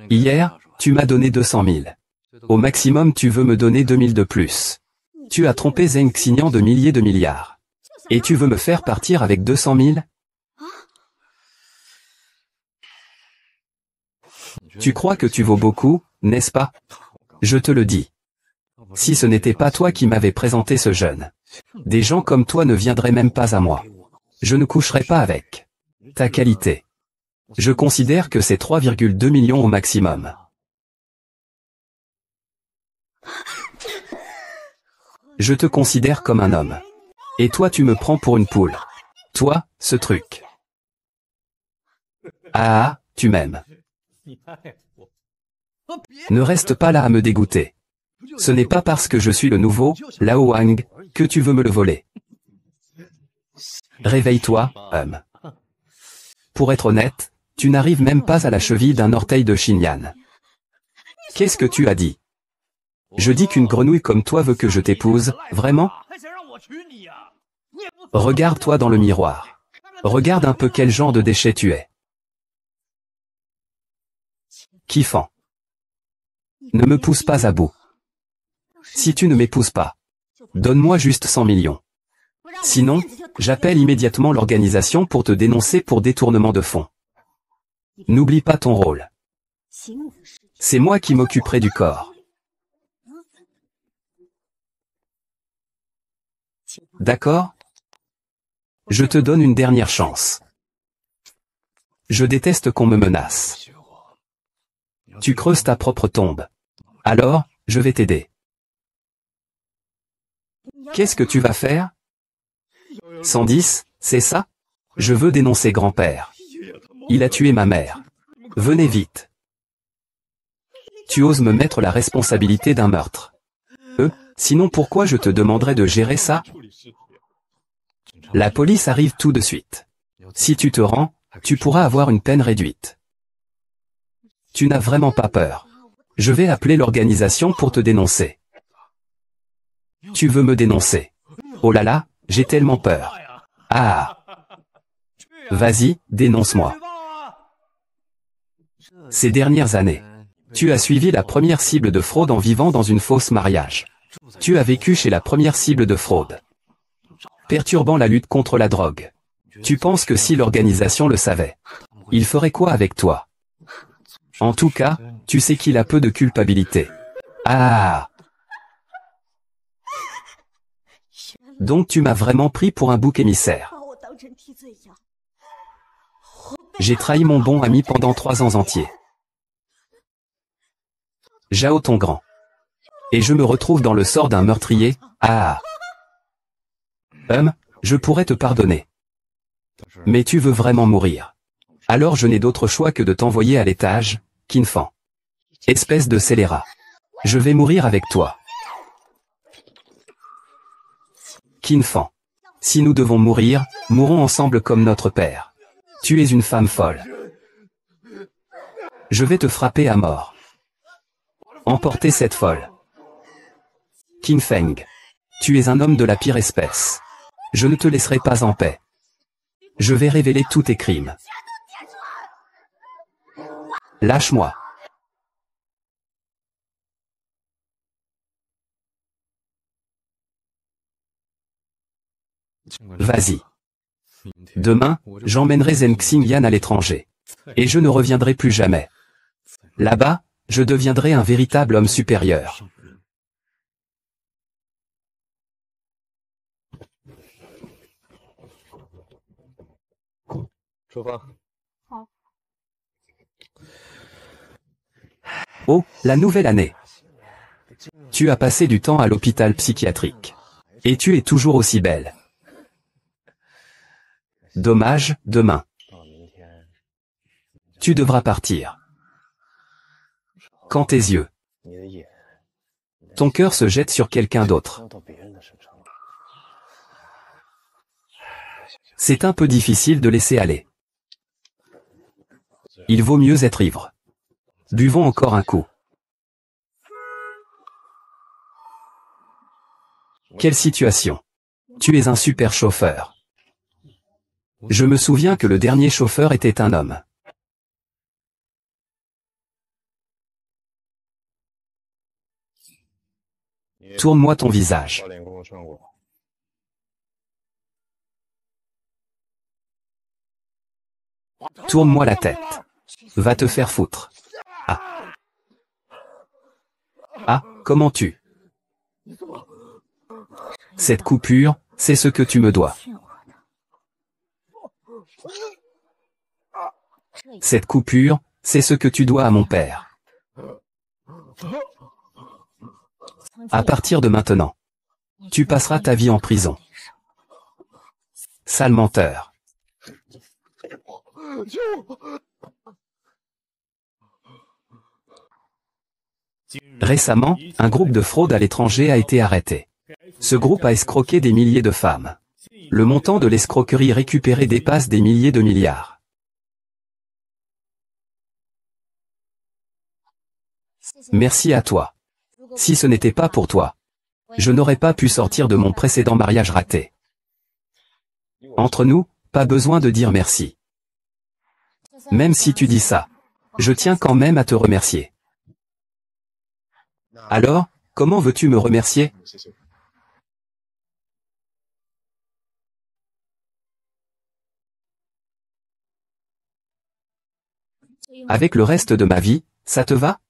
Hier, tu m'as donné 200 000. Au maximum tu veux me donner 2000 de plus. Tu as trompé Zheng Xinyan de milliers de milliards. Et tu veux me faire partir avec 200 000? Tu crois que tu vaux beaucoup, n'est-ce pas? Je te le dis. Si ce n'était pas toi qui m'avais présenté ce jeune, des gens comme toi ne viendraient même pas à moi. Je ne coucherai pas avec ta qualité. Je considère que c'est 3,2 millions au maximum. Je te considère comme un homme. Et toi tu me prends pour une poule. Toi, ce truc. Ah, tu m'aimes. Ne reste pas là à me dégoûter. Ce n'est pas parce que je suis le nouveau, Lao Wang, que tu veux me le voler. Réveille-toi, homme. Pour être honnête, tu n'arrives même pas à la cheville d'un orteil de Xinyan. Qu'est-ce que tu as dit? Je dis qu'une grenouille comme toi veut que je t'épouse, vraiment? Regarde-toi dans le miroir. Regarde un peu quel genre de déchet tu es. Kiffant. Ne me pousse pas à bout. Si tu ne m'épouses pas, donne-moi juste 100 millions. Sinon, j'appelle immédiatement l'organisation pour te dénoncer pour détournement de fonds. N'oublie pas ton rôle. C'est moi qui m'occuperai du corps. D'accord? Je te donne une dernière chance. Je déteste qu'on me menace. Tu creuses ta propre tombe. Alors, je vais t'aider. Qu'est-ce que tu vas faire? 110, c'est ça? Je veux dénoncer grand-père. Il a tué ma mère. Venez vite. Tu oses me mettre la responsabilité d'un meurtre. Sinon pourquoi je te demanderais de gérer ça? La police arrive tout de suite. Si tu te rends, tu pourras avoir une peine réduite. Tu n'as vraiment pas peur. Je vais appeler l'organisation pour te dénoncer. Tu veux me dénoncer? Oh là là, j'ai tellement peur. Ah! Vas-y, dénonce-moi. Ces dernières années, tu as suivi la première cible de fraude en vivant dans une fausse mariage. Tu as vécu chez la première cible de fraude, perturbant la lutte contre la drogue. Tu penses que si l'organisation le savait, il ferait quoi avec toi? En tout cas, tu sais qu'il a peu de culpabilité. Ah! Donc tu m'as vraiment pris pour un bouc émissaire. J'ai trahi mon bon ami pendant 3 ans entiers. Zhao Tongran. Et je me retrouve dans le sort d'un meurtrier. Ah! Je pourrais te pardonner. Mais tu veux vraiment mourir. Alors je n'ai d'autre choix que de t'envoyer à l'étage, Qin Fan. Espèce de scélérat. Je vais mourir avec toi. Qin Fan. Si nous devons mourir, mourons ensemble comme notre père. Tu es une femme folle. Je vais te frapper à mort. Emporter cette folle. Qin Feng. Tu es un homme de la pire espèce. Je ne te laisserai pas en paix. Je vais révéler tous tes crimes. Lâche-moi. Vas-y. Demain, j'emmènerai Zheng Xingyan à l'étranger. Et je ne reviendrai plus jamais. Là-bas, je deviendrai un véritable homme supérieur. Oh, la nouvelle année. Tu as passé du temps à l'hôpital psychiatrique. Et tu es toujours aussi belle. Dommage, demain. Tu devras partir. Quand tes yeux, ton cœur se jette sur quelqu'un d'autre. C'est un peu difficile de laisser aller. Il vaut mieux être ivre. Buvons encore un coup. Quelle situation. Tu es un super chauffeur. Je me souviens que le dernier chauffeur était un homme. Tourne-moi ton visage. Tourne-moi la tête. Va te faire foutre. Ah. Ah, comment tu... Cette coupure, c'est ce que tu me dois. Cette coupure, c'est ce que tu dois à mon père. À partir de maintenant, tu passeras ta vie en prison. Sale menteur. Récemment, un groupe de fraude à l'étranger a été arrêté. Ce groupe a escroqué des milliers de femmes. Le montant de l'escroquerie récupérée dépasse des milliers de milliards. Merci à toi. Si ce n'était pas pour toi, je n'aurais pas pu sortir de mon précédent mariage raté. Entre nous, pas besoin de dire merci. Même si tu dis ça, je tiens quand même à te remercier. Alors, comment veux-tu me remercier? Avec le reste de ma vie, ça te va?